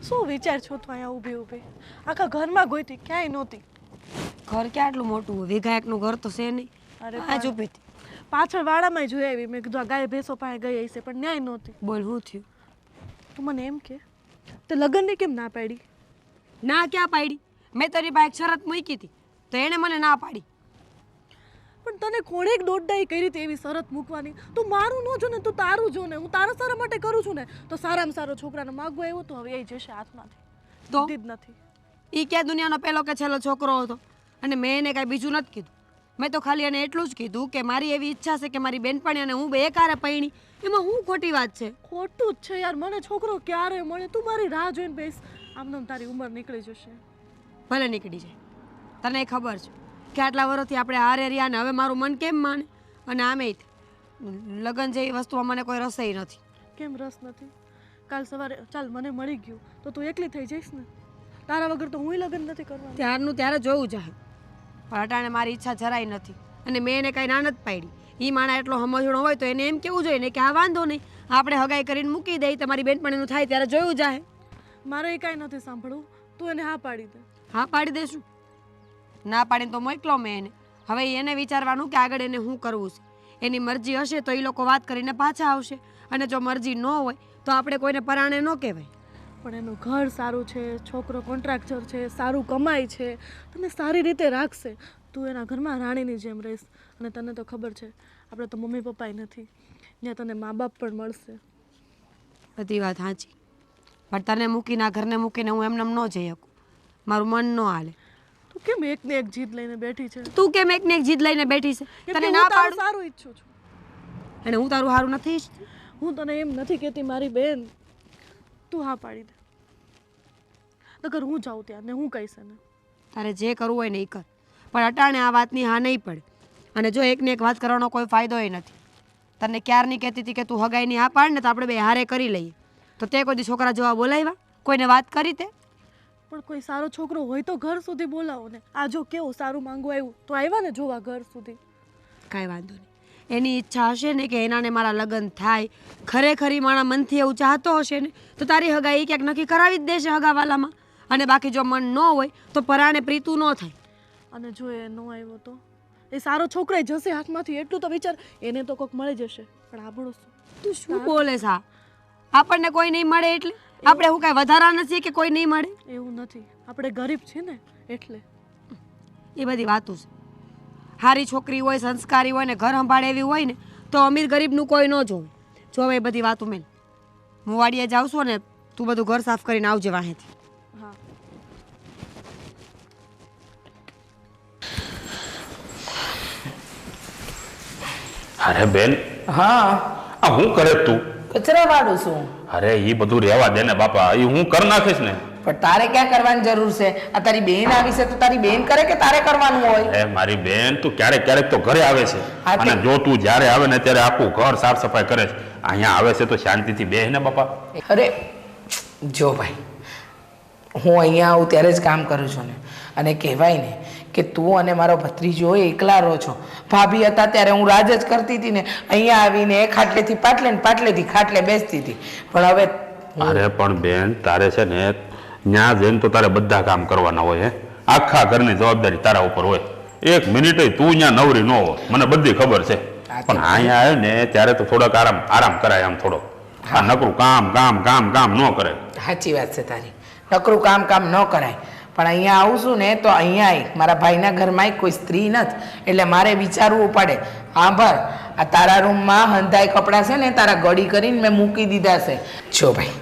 શું વિચાર છો તું અહીંયા ઊભી ઊભી? આખા ઘરમાં ગોઈતી ક્યાંય નહોતી.
ઘર ક્યાં આટલું મોટું હોય? વીઘા એકનું ઘર તો છે નહીં.
અરે
આ જ ઊભી હતી.
પાછળ વાડામાં જોઈ આવી મેં કીધું આ ગાય ભેંસો પાસે ગઈ હશે પણ ન્યાય નહોતી.
બોલ શું થયું?
તું મને એમ કે તે લગ્નની કેમ ના પાડી?
ના ક્યાં પાડી? મેં તારી પાસે એક શરત મૂકી હતી તો એણે મને ના પાડી.
પણ તને કોણે એક દોડડાઈ કરી હતી એવી શરત મૂકવાની? તું મારું ન જો ને, તું તારું જો ને. હું તારા સારા માટે કરું છું ને. તો સારામાં સારો છોકરાને માગવો આવ્યો તો હવે એ જશે હાથમાંથી.
તો
દીધ નથી.
એ ક્યાં દુનિયાનો પહેલો કે છેલ્લો છોકરો હતો અને મેં એને કાંઈ બીજું નથી કીધું. મેં તો ખાલી એને એટલું જ કીધું કે મારી એવી ઈચ્છા છે કે મારી બેનપણી અને હું બે એકારે પૈણી. એમાં હું ખોટી વાત છે?
ખોટું જ છે યાર. મને છોકરો ક્યારે મળે? તું મારી રાહ જોઈને બેસ. આમ તારી ઉંમર નીકળી જશે.
ભલે નીકળી જાય. તને ખબર છે કે આટલા વર્ષથી આપણે હારે રહ્યા ને હવે મારું મન કેમ માને? અને આમે લગ્ન જેવી વસ્તુમાં મને કોઈ રસ નથી.
કેમ રસ નથી? કાલ સવારે ચાલ મને મળી ગયું તો તું એકલી થઈ જઈશ ને. તારા વગર તો હું લગ્ન નથી કરવાનું.
ત્યારનું ત્યારે જોવું જાય. પણ અટાણે મારી ઈચ્છા જરાય નથી અને મેં એને કાંઈ ના નથી પાડી. એ માણા એટલો સમજણો હોય તો એને એમ કેવું જોઈએ ને કે આ વાંધો નહીં, આપણે હગાઈ કરીને મૂકી દઈ, તમારી બેનપણીનું થાય ત્યારે જોયું જાય.
મારે એ કાંઈ નથી સાંભળવું. તું એને હા પાડી દે.
હા પાડી દેશું. ના પાડીને તો મોકલો મેં એને. હવે એને વિચારવાનું કે આગળ એને શું કરવું છે. એની મરજી હશે તો એ લોકો વાત કરીને પાછા આવશે અને જો મરજી ન હોય તો આપણે કોઈને પરાણે ન કહેવાય.
પણ એનું ઘર સારું છે, છોકરો કોન્ટ્રાક્ટર છે, સારું કમાય છે, તને સારી રીતે રાખશે. તું એના ઘરમાં રાણીની જેમ રહીશ. અને તને તો ખબર છે આપણે તો મમ્મી પપ્પાય નથી, ત્યાં તને મા બાપ પણ મળશે.
બધી વાત સાચી, પણ તને મૂકીને આ ઘરને મૂકીને હું એમને ન જઈ શકું. મારું મન ન હાલે.
તું કેમ એકને એક જીદ લઈને બેઠી છે?
તું કેમ એકને એક જીદ લઈને બેઠી છે?
કેમ કે
તને
હું
ના
તારું
પાડું
સારું ઈચ્છું છું.
અને હું તારું સારું નથી ઈચ્છતી.
હું તને એમ નથી કહેતી મારી બેન, તું હા પાડી દે. નકર હું જાઉં ત્યાં ને હું કહીશ એને.
તારે જે કરવું હોય ને એ કર, પણ અટાણે આ વાતની હા નહીં પડે. અને જો એકને એક વાત કરવાનો કોઈ ફાયદો એ નથી. તને ક્યારની કહેતી હતી કે તું હગાઈની હા પાડ ને તો આપણે બે હારે કરી લઈએ. તો તે કોઈ દી છોકરા જોવા બોલાવ્યા? કોઈને વાત કરી તે?
પણ કોઈ સારો છોકરો હોય તો ઘર સુધી બોલાવો ને. આ જો કેવું સારું માંગવું આવ્યું તો આવ્યા ને જોવા ઘર સુધી.
કાંઈ વાંધો નહીં. એની ઈચ્છા હશે ને કે એનાને મારા લગ્ન થાય, ખરેખરી મારા મનથી એવું ચાહતો હશે ને તો તારી હગાઈ ક્યાંક નક્કી કરાવી જ દેશે હગાવાલામાં. અને બાકી જો મન ન હોય તો પરાણે પ્રીતું ન થાય.
અને જો એ ન આવ્યો તો એ સારો છોકરો જશે હાથમાંથી. એટલું તો વિચાર, એને તો કોઈક મળી જશે. પણ આપણો શું?
તું શું બોલે છે? આપણને કોઈ નહીં મળે એટલે આપણે હું કાંઈ વધારા નથી કે કોઈ નહીં મળે?
એવું નથી, આપણે ગરીબ છે ને એટલે.
એ બધી વાતું છે. સારી છોકરી હોય, સંસ્કારી હોય ને ઘર સંભાળે એવી હોય ને તો અમીર ગરીબનું કોઈ ન જોવે. જોવે એ બધી વાતું મેં. હું વાડીએ જાઉં છું ને તું બધું ઘર સાફ કરીને આવજે વાહેથી.
હા.
અરે બેન,
હા,
આ હું કરે તું?
કચરા વાળું છું.
અરે એ બધું રહેવા દે ને બાપા, એ હું કરી નાખીશ ને.
પણ તારે ક્યાં કરવાની જરૂર છે? આ તારી બેન આવી છે તો તારી બેન કરે કે તારે કરવાનું હોય?
એ મારી બેન, તું ક્યારેક ક્યારેક તો ઘરે આવે છે
હા,
અને જો તું જ્યારે આવે ને ત્યારે આખું ઘર સાફ સફાઈ કરે છે. અહીંયા આવે છે તો શાંતિથી બેહ ને બાપા.
અરે જો ભાઈ, હું અહીંયા આવું ત્યારે જ કામ કરું છું ને. અને કહેવાય ને કે તું અને મારો ભત્રીજો એકલા રહો છો. ભાભી હતા ત્યારે હું રાજ જ કરતી હતી ને, અહીંયા આવીને ખાટલેથી પાટલે ને પાટલેથી ખાટલે બેસતી હતી. પણ હવે
અરે પણ બેન, તારે છે ને ત્યાં જઈને તો તારે બધા કામ કરવાના હોય. હે, આખા ઘરની જવાબદારી તારા ઉપર હોય. એક મિનિટે તું ત્યાં નવરી ન હો, મને બધી ખબર છે. પણ અહીંયા આવે ને ત્યારે તો થોડોક આરામ કરાય. આમ થોડો આ નકરું કામ કામ કામ કામ ન કરે.
સાચી વાત છે તારી, નકરું કામ ન કરાય. પણ અહીંયા આવું છું ને તો અહીંયા મારા ભાઈના ઘરમાં કોઈ સ્ત્રી નથી એટલે મારે વિચારવું પડે. આભાર, આ તારા રૂમમાં હંધાઈ કપડાં છે ને તારા ગળી કરીને મેં મૂકી દીધા છે. જો ભાઈ,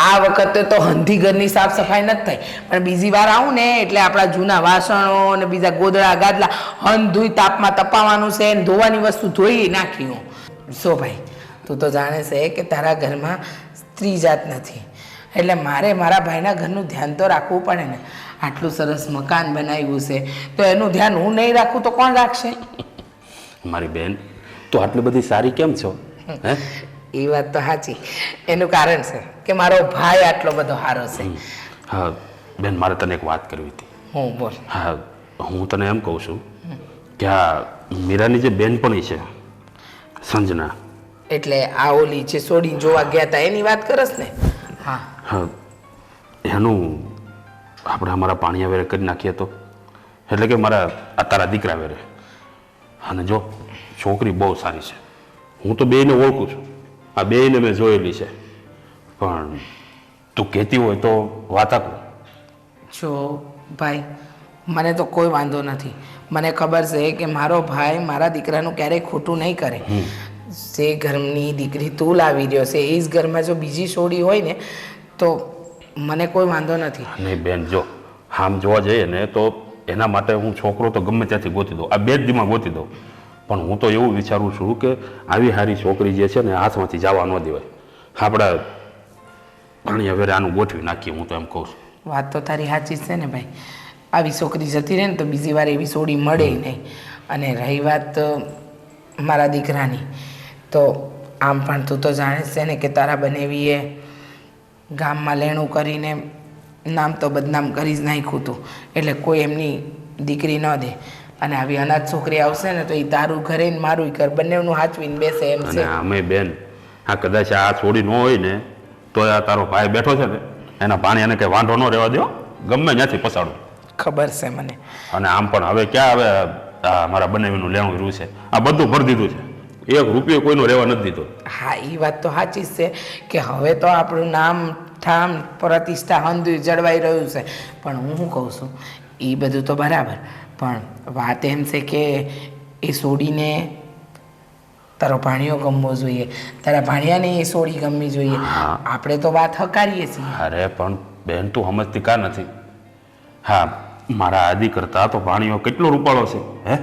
આ વખતે તો હંધી ઘરની સાફ સફાઈ નથી થઈ, પણ બીજી વાર આવું ને એટલે આપણા જૂના વાસણો અને બીજા ગોદડા ગાદલા હંધુઈ તાપમાં તપાવવાનું છે ને ધોવાની વસ્તુ ધોઈ નાખી હું. જો ભાઈ, તું તો જાણે છે કે તારા ઘરમાં સ્ત્રી જાત નથી એટલે મારે મારા ભાઈના ઘરનું ધ્યાન તો રાખવું પડે ને. આટલું સરસ મકાન બનાવ્યું છે તો એનું ધ્યાન હું નહીં રાખું તો કોણ રાખશે?
મારી બેન, તું આટલી બધી સારી કેમ છો? હે,
એ વાત તો સાચી. એનું કારણ છે કે મારો ભાઈ આટલો બધો સારો છે.
હા બેન, મારે તને એક વાત કરવી હતી.
હું બોલ.
હા, હું તને એમ કહું છું કે આ મીરાની જે બેનપણી છે સંજના,
એટલે આ ઓલી જે સોડીને જોવા ગયા હતા એની વાત કરસ ને? હા
હા, એનું આપણે અમારા પાણીયા વેરે કરી નાખીએ તો. એટલે કે મારા આ તારા દીકરા વેરે. અને જો છોકરી બહુ સારી છે, હું તો બેયને ઓળખું છું, આ બેયને મેં જોયેલી છે. પણ તું કહેતી હોય તો વાત આપું.
જો ભાઈ, મને તો કોઈ વાંધો નથી. મને ખબર છે કે મારો ભાઈ મારા દીકરાનું ક્યારેય ખોટું નહીં કરે. જે ઘરની દીકરી તું લાવી રહ્યો છે એ જ ઘરમાં જો બીજી છોડી હોય ને તો મને કોઈ વાંધો નથી.
નહીં બેન, જો આમ જોવા જઈએ ને તો એના માટે હું છોકરો તો ગમે ત્યાંથી ગોતી દઉં, આ 2 દીમાં ગોતી દઉં. પણ હું તો એવું વિચારું છું કે આવી સારી છોકરી જે છે ને હાથમાંથી જવા ન દેવાય. આપણા પાણી હવે આનું ગોઠવી નાખીએ, હું તો એમ કહું છું.
વાત તો તારી સાચી જ છે ને ભાઈ. આવી છોકરી જતી રહે ને તો બીજી વાર એવી છોડી મળે નહીં. અને રહી વાત મારા દીકરાની, તો આમ પણ તું તો જાણે છે ને કે તારા બનેવીએ ગામમાં લેણું કરીને નામ તો બદનામ કરી જ નાખ્યું હતું. એટલે કોઈ એમની દીકરી ન દે. અને આવી અનાથ છોકરી આવશે ને તો એ તારું ઘરે ને મારું ઘર બંનેનું હાચવીને બેસે એમ
અને
છે.
અમે બેન, આ કદાચ આ છોડી ન હોય ને તો આ તારો ભાઈ બેઠો છે ને એના પાણી એને કંઈ વાંધો ન રહેવા દો, ગમે ત્યાંથી પસાડું.
ખબર છે મને.
અને આમ પણ હવે ક્યાં હવે આ મારા બનાવીનું લેણું રહ્યું છે, આ બધું ભરી દીધું છે, 1 રૂપિયો કોઈનો રહેવા નથી દીધો.
હા, એ વાત તો સાચી જ છે કે હવે તો આપણું નામ ઠામ પ્રતિષ્ઠા હંધુ જળવાઈ રહ્યું છે. પણ હું શું કહું છું, એ બધું તો બરાબર, પણ વાત એમ છે કે એ છોડીને તારો ભાણિયો ગમવો જોઈએ, તારા ભાણિયાને એ છોડી ગમવી જોઈએ. આપણે તો વાત હકારીએ છીએ.
અરે પણ બેન, તું સમજતી કા નથી? હા, મારા આદિ કરતા તો ભાણીઓ કેટલો રૂપાળો છે. હે,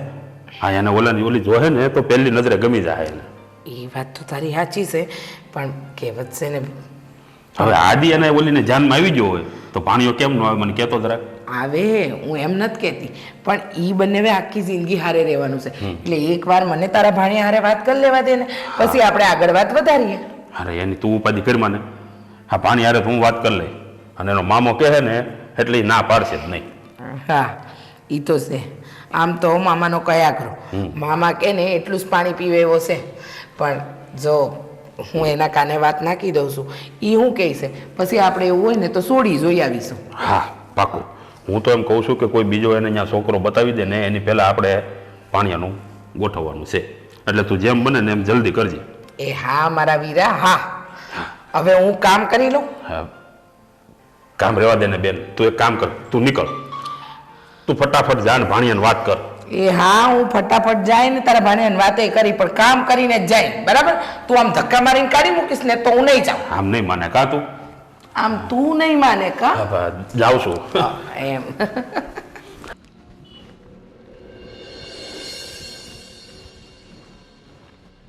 હા, એને ઓલાની ઓલી જોહે ને તો પહેલી નજરે ગમી જાય એને.
એ વાત તો તારી સાચી છે, પણ કહેવત છે ને,
હવે આદિ અને ઓલીને જાનમાં આવી ગયો હોય તો ભાણીઓ કેમ ન આવે મને કહેતો જરાક.
આવે, હું એમ નથી કહેતી, પણ એ બંને આખી જિંદગી હારે રહેવાનું છે. એટલે એકવાર મને તારા ભાણિયા હારે વાત કરી લેવા દે ને, પછી આપણે આગળ વાત વધારીએ.
અરે એની તું ઉપાધિ કરી મને. હા, પાણી હારે તો હું વાત કરી લઈ, અને એનો મામો કહે ને એટલે ઈ ના પાડશે જ નહીં.
હા, એ તો છે. આમ તો મામાનો કયા કરો, મામા કે ને એટલું જ પાણી પીવે એવો છે. પણ જો હું એના કાને વાત નાખી દઉં છું, એ શું કહે છે, પછી આપણે એવું હોય ને તો છોડી જોઈ આવીશું.
હા, પાકું. હું તો એમ કહું છું કે કોઈ બીજો એને અહીંયા છોકરો બતાવી દે ને એની પહેલાં આપણે પાણીયાનું ગોઠવવાનું છે. એટલે તું જેમ બને ને એમ જલ્દી કરજે.
એ હા મારા વીરા, હા. હવે હું કામ કરી લઉં.
હા, કામ રહેવા દે ને બેન, તું એક કામ કર, તું નીકળ, તું ફટાફટ જા ને ભાણિયાને વાત કર.
એ હા, હું ફટાફટ જાય ને તારા ભાણિયાને વાતે કરી, પણ કામ કરીને જ જાય, બરાબર? તું આમ ધક્કા મારીને કાઢી મૂકીશ ને તો હું નહીં જાઉં.
આમ નહીં માને કા તું?
આમ તું નહીં માને કા?
જાઉં છું.
એમ.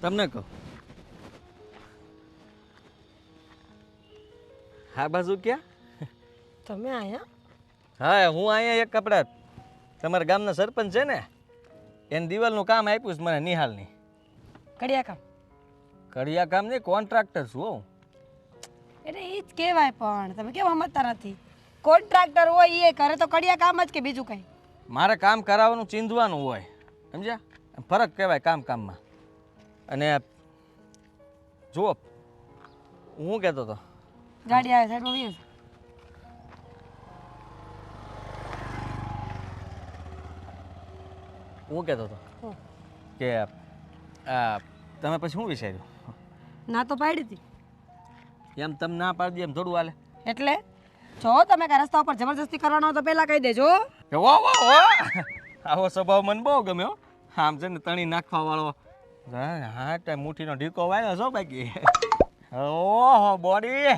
તમને કહું, હા બાજુ ક્યાં?
તમે આયા?
હા, હું અહીંયા એક કપડા તમારા ગામના સરપંચ છે ને એને દિવાલનું કામ આપ્યું છે મને નિહાલની.
કડિયા કામ?
કડિયા કામ નહીં, કોન્ટ્રાક્ટર છું હું.
એટલે એ જ કહેવાય, પણ તમે કેમ સમજતા નથી? કોન્ટ્રાક્ટર હોય એ કરે તો કડિયા કામ જ કે બીજું કંઈ?
મારે કામ કરાવવાનું ચીંધવાનું હોય, સમજ્યા? ફરક કહેવાય કામમાં. અને જુઓ, હું કહેતો હતો,
ગાડી આવે સાઈડમાં વીસ.
હું કહેતો હતો કે તમે પછી શું વિચાર્યું?
ના તો પાડી હતી.
એમ તમે ના પાડી દે એમ થોડું હાલે.
એટલે જો તમે કાંઈ રસ્તા ઉપર જબરજસ્તી કરવાનો હોય તો પહેલાં કહી દેજો.
ઓ આવો સ્વભાવ મને બહુ ગમ્યો. આમ છે ને તણી નાખવા વાળો. હા, ટાઈમ મુઠ્ઠીનો ઢીકો વાળ્યો છો બાકી. ઓહો, બોડી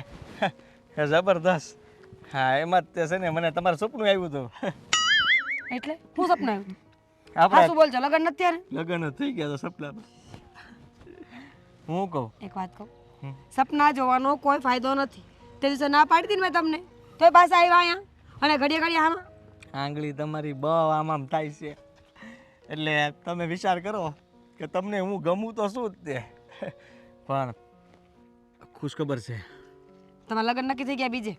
જબરદસ્ત. હા, એમાં જ તે છે ને મને તમારું સપનું આવ્યું હતું.
એટલે હું સપનું આવ્યું?
આપણે
હા, શું બોલજો? લગ્ન નથી ત્યારે?
લગ્ન જ થઈ ગયા તો સપનામાં. હું કહું,
એક વાત કહું, સપના જોવાનો કોઈ ફાયદો નથી. તે દિવસે ના પાડી હતી ને મેં તમને, તોય પાછા આવ્યા અહીંયા અને ઘડીએ ઘડીએ આમાં.
આંગળી તમારી બહુ આમ થાય છે. એટલે તમે વિચાર કરો કે તમને હું ગમું તો શું જ તે. પણ ખુશખબર છે,
તમારા લગ્ન નક્કી થઈ ગયા બીજે?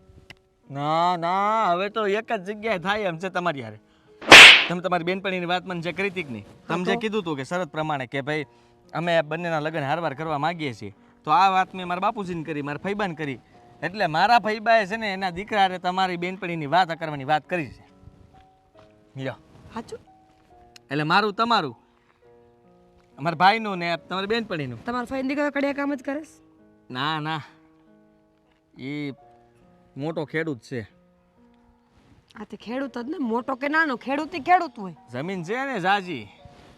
ના ના, હવે તો એક જ જગ્યાએ થાય એમ છે તમારી યારે. તમે તમારી બેનપણીની વાત મને જે કરી હતી કે નહીં, તમે જે કીધું હતું કે શરત પ્રમાણે કે ભાઈ અમે બંનેના લગ્ન હારવાર કરવા માગીએ છીએ, તો આ વાત મેં મારા બાપુજીને કરી, મારા ફૈબાને કરી. એટલે મારા ફૈબાએ છે ને એના દીકરાએ તમારી બેનપણીની વાત કરવાની વાત કરી છે. લ્યો,
સાચું?
એટલે મારું તમારું, અમારા ભાઈનું ને તમારી બેનપણીનું.
તમારા ફઈ દીકરો કડિયા કામ જ કરે છે?
ના ના, એ મોટો ખેડૂત છે.
આ તે ખેડૂત જ ને, મોટો કે નાનો, ખેડૂત ઈ ખેડૂત હોય.
જમીન છે ને જાજી,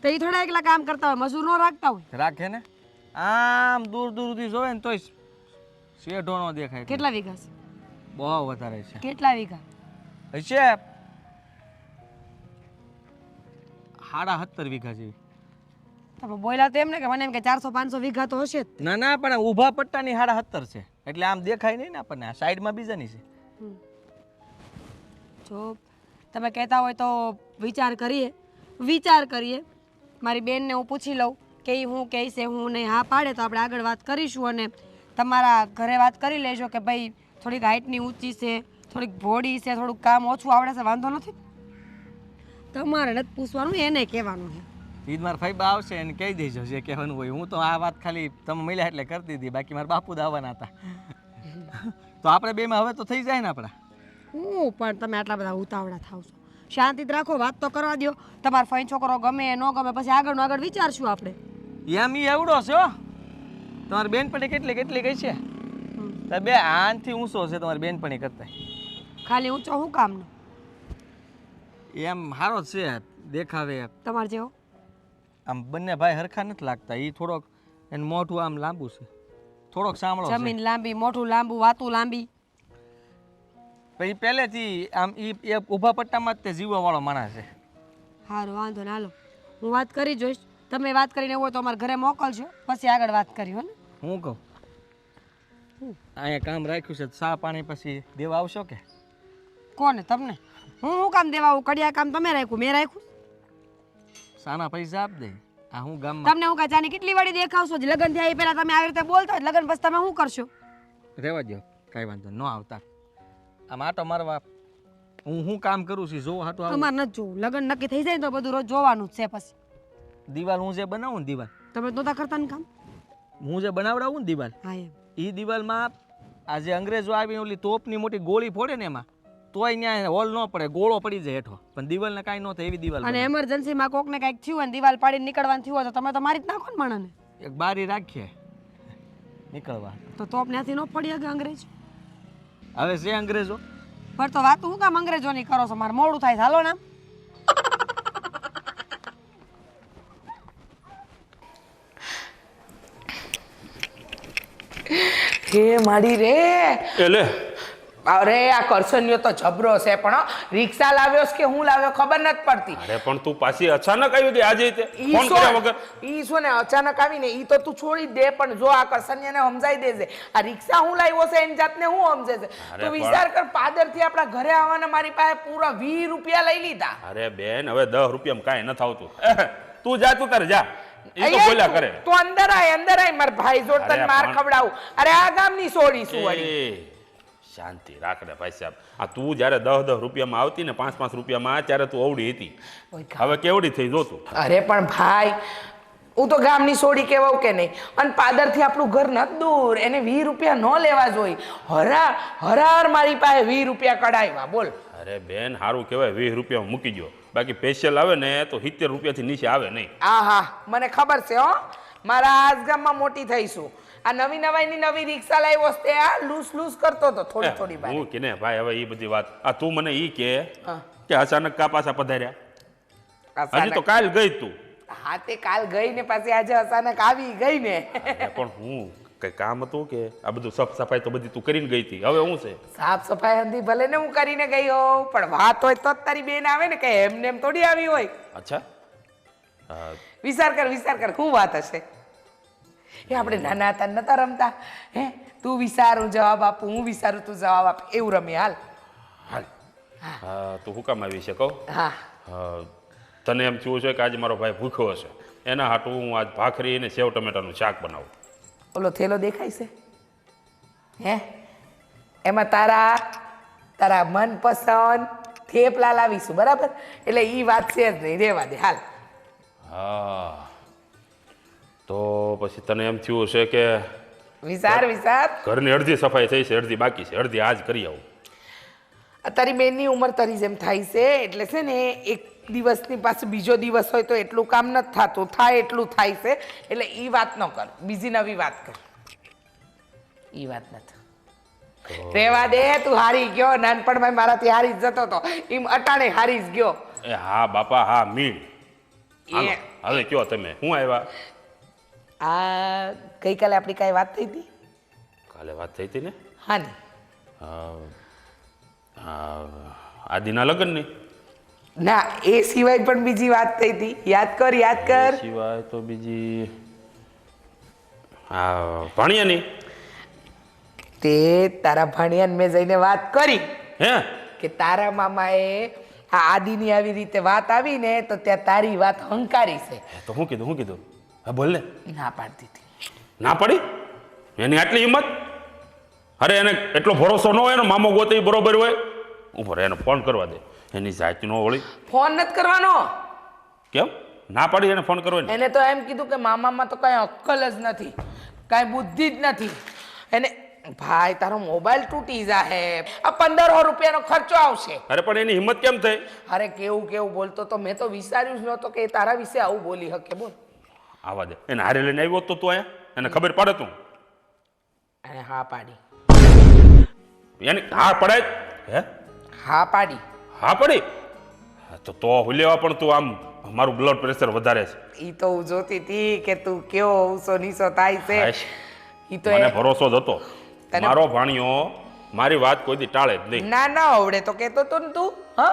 તો એ થોડા એકલા કામ કરતા હોય, મજૂર ન રાખતા હોય.
રાખે ને. આમ દૂર દૂરથી જોવે ને તોય શેઢો નો દેખાય.
કેટલા વીઘા છે?
બહુ વધારે છે.
કેટલા વીઘા?
હશે 17.5 વીઘા જેવી.
તમે બોલ્યા તો એમ ને કે મને એમ કે 400-500 વીઘા તો હશે જ.
ના ના, પણ ઊભા પટ્ટાની 17.5 છે, એટલે આમ દેખાય નહીં ને આપણને. આ સાઈડમાં બીજાની છે.
જો તમે કહેતા હોય તો વિચાર કરીએ. મારી બેનને હું પૂછી લઉં કે ઈ હું કહે છે, હું નહીં હા પાડે તો આપણે આગળ વાત કરીશું. અને તમારા ઘરે વાત કરી લેજો કે ભાઈ થોડીક હાઇટની ઊંચી છે, થોડીક ભોળી છે, થોડુંક કામ ઓછું આવડે છે, વાંધો નથી. તમારે નથી પૂછવાનું, એને કહેવાનું છે.
ઈદ મારા ફાઈબા આવશે એને કહી દેજો જે કહેવાનું હોય. હું તો આ વાત ખાલી તમે મળ્યા એટલે કરતી દીધી, બાકી મારા બાપુ દાવાના હતા. તો આપણે બેમાં હવે તો થઈ જાય ને આપણા.
હું પણ તમે આટલા બધા ઉતાવળા થાવ છો. શાંતિથી રાખો, વાત તો કરવા દો. તમારો ફઈ છોકરો ગમે ન ગમે પછી આગળ વિચારશું આપણે.
એમ ઈ એવડો છે હો. તમારી બેનપણી કેટલી કઈ છે? તો બે આનથી ઊંચો છે તમારી બેનપણી કરતા.
ખાલી ઊંચો શું કામનો?
એમ સારો જ છે દેખાવે.
તમારે જેવો
આમ બંને ભાઈ હરખા નથી લાગતા. એ થોડોક એનું મોઢું આમ લાંબુ છે, થોડોક સાંભળો છે.
જમીન લાંબી, મોઢું લાંબુ, વાતું લાંબી.
પછી પહેલેથી આમ એ ઊભા પટ્ટામાં જ તે જીવવા વાળો માણસ છે.
સારું, વાંધો ને, હાલો હું વાત કરી જોઈશ. તમે વાત કરીને હોય તો અમારા ઘરે મોકલજો, પછી આગળ વાત કરી. હો ને
હું કહું અહીંયા કામ રાખ્યું છે, ચા પાણી પછી દેવા આવશો કે?
કોને? તમને? હું કામ દેવા આવું? કડિયા કામ તમે રાખ્યું, મેં રાખ્યું?
સાના પૈસા આપ દે. આ હું ગામમાં
તમને હું કાચાની કેટલી વાળી દેખાવશો? લગ્ન થયા એ પહેલા તમે આવી રીતે બોલતા હોય, લગ્ન પછી તમે શું કરશો?
રહેવા દો, કાંઈ વાંધો ન આવતા. આમ આટો મારવા હું કામ કરું છું, જોવા હાટું આવું.
અમારે નથી જોવું. લગ્ન નક્કી થઈ જાય ને તો બધું રોજ જોવાનું જ છે. પછી
દિવાલ હું જે બનાવું ને દિવાલ,
તમે નહોતા કરતા ને કામ?
હું જે બનાવડાવું ને દિવાલ,
હા એમ.
એ દિવાલમાં આ જે અંગ્રેજો આવીને ઓલી તોપની મોટી ગોળી ફોડે ને એમાં તોય ત્યાં હોલ ન પડે, ગોળો પડી જાય હેઠો, પણ દિવાલને કાંઈ ન થાય એવી દિવાલ.
અને એમરજન્સીમાં કોકને કાંઈક થયું હોય ને દિવાલ પાડીને નીકળવાનું થયું હોય તો તમે તો મારી જ નાખો ને માણસને.
એક બારી રાખીએ નીકળવા.
તો તોપ ત્યાંથી ન પડી શકે અંગ્રેજ.
હવે છે અંગ્રેજો
પર તો વાત હું કામ અંગ્રેજોની કરો છો? મારે મોડું થાય છે, હાલો ને.
હે મારી રે,
એટલે
અરે આ કરશનીયો તો જબરો છે, પણ રિક્ષા લાવ્યો છે કે હું લાવ્યો ખબર નથી પડતી.
અરે પણ તું પાછી અચાનક આવી ગઈ આજે તે ફોન કર્યા વગર.
ઈ શું ને અચાનક આવીને ઈ તો તું છોડી દે, પણ જો આ કરશનીયાને સમજાઈ દેજે આ રિક્ષા હું લાવ્યો છે એની જાતને હું સમજે છે. તું વિચાર કર, પાદરથી આપણા ઘરે આવવાના મારી પાસે પૂરા 20 રૂપિયા લઈ લીધા.
અરે બેન, હવે 10 રૂપિયામાં કાંઈ નથી આવતું. તું જા, તું તારે જા. ઈ તો બોલ્યા કરે.
તો અંદર આય માર ભાઈ જોડ તને માર ખવડાવું. અરે આ ગામની સોડી શું વળી?
એ, શાંતિ રાખ રે ભાઈ સાહેબ. આ તું જ્યારે 10 રૂપિયામાં આવતી ને 5 રૂપિયામાં, ત્યારે તું અવડી હતી. હવે કેવડી થઈ જોતું?
અરે પણ ભાઈ, હું તો ગામની સોડી કહેવાઉં કે નહીં? અને પાદરથી આપણું ઘર નથી દૂર, એને 20 રૂપિયા ન લેવા જોઈએ. હરાર મારી પાસે 20 રૂપિયા કઢાવ્યા. બોલ.
અરે બેન, સારું કહેવાય 20 રૂપિયા મૂકી દો. બાકી સ્પેશિયલ આવે ને તો 70 રૂપિયાથી નીચે આવે નહીં.
હા, મને ખબર છે હો. મારા આજ ગામમાં મોટી થઈશું. આ નવી રિક્ષા લાવ્યો છે, આ લૂસ કરતો હતો થોડી વાર.
હું કે ને ભાઈ, હવે એ બધી વાત આ તું મને ઈ કે અચાનક કા પાછા પધાર્યા? હજી તો કાલ ગઈ તું.
હા, તે કાલ ગઈ ને પાછી આજે અચાનક આવી ગઈ ને.
પણ હું કઈ કામ હતું કે આ બધું સાફ સફાઈ તો બધી તું કરીને ગઈ હતી? હવે હું છે
સાફ સફાઈ હંધી ભલે ને હું કરીને ગઈ હોઉં, પણ વાત હોય તો જ તારી બેન આવે ને, કે એમને એમ થોડી આવી હોય.
અચ્છા,
વિચાર કર શું વાત હશે? એ આપણે નાના હતા નતા રમતા? હે, તું વિચાર હું જવાબ આપું, હું વિચારું તું જવાબ આપ, એવું રમીએ. હાલ
હાલ. હા, તું હું કામ આવી છે કહું?
હા,
તને એમ થયું છે કે આજે મારો ભાઈ ભૂખ્યો હશે, એના હાટું હું આજ ભાખરી અને સેવ ટમેટાનું શાક બનાવું.
ઓલો થેલો દેખાય છે? હે, એમાં તારા મનપસંદ થેપલા લાવીશું, બરાબર? એટલે ઈ વાત છે જ નહીં, રેવા દે. હાલ.
હા, તો પછી તને એમ થયું હશે કે
વિચાર
ઘરની અડધી સફાઈ થઈ છે, અડધી બાકી છે, અડધી આજ કરી આવું.
તારી બેનની ઉંમર તારી જેમ થાય છે એટલે છે ને એક દિવસની પાસે બીજો દિવસ હોય તો એટલું કામ નથી થતું, થાય એટલું થાય છે. એટલે એ વાત ન કર, બીજી નવી વાત કર. એ વાત નથી રેવા દે. તું હારી ગયો, નાનપણમાં મારાથી હારી જ જતો હતો, એમ અટાણે હારી જ ગયો.
એ હા બાપા હા મીણ. હાલો,
એ
હવે કયો તમે હું આવ્યા?
આ ગઈકાલે આપણી કાંઈ વાત થઈ હતી?
કાલે વાત થઈ હતી ને
હા ને
આદિના લગ્નની.
ના, એ સિવાય પણ બીજી વાત થઈ હતી. યાદ કર, યાદ
એ
કર.
સિવાય તો બીજી ભાણિયાની.
તે તારા ભાણિયાને મેં જઈને વાત કરી
હે
કે તારા મામાએ આ આદિની આવી રીતે વાત આવી ને તો ત્યાં તારી વાત હંકારી છે.
તો શું કીધું, શું કીધું? હા બોલ ને.
ના પાડતી હતી.
ના પડી એની આટલી હિંમત? અરે એને એટલો ભરોસો ન હોય ને મામો ગોતે બરોબર હોય. ઉપર એને ફોન કરવા દે, એની જાતિ નો વળી.
ફોન નથી કરવાનો.
કેમ ના પાડી એને ફોન કરવાનો?
એને તો એમ કીધું કે મામામાં તો કાંઈ અક્કલ જ નથી, કાંઈ બુદ્ધિ જ નથી. એને ભાઈ તારો મોબાઈલ તૂટી જાહે, આ 1500 રૂપિયાનો ખર્ચો આવશે.
અરે પણ એની હિંમત કેમ થઈ?
અરે કેવું કેવું બોલતો તો, મેં તો વિચાર્યું જ નહોતો કે એ તારા વિશે આવું બોલી શકે. બોલ.
આવા દે એને હારે લઈને આવ્યો તો તું અહીંયા એને ખબર પડે તું?
એને હા પાડી.
એને હા પડે જ? હે
હા પાડી.
હા પડી? તો હુલેવા પણ તું આમ મારું બ્લડ પ્રેશર વધારે છે.
ઈ તો હું જોતી હતી કે તું કેવો ઊંચો નીચો થાય છે.
હાશ,
ઈ તો
મને ભરોસો જ હતો.
તને-
મારો ભાણિયો મારી વાત કોઈ દી ટાળે જ નહીં.
ના ના આવડે તો કહેતો તો ને તું. હા,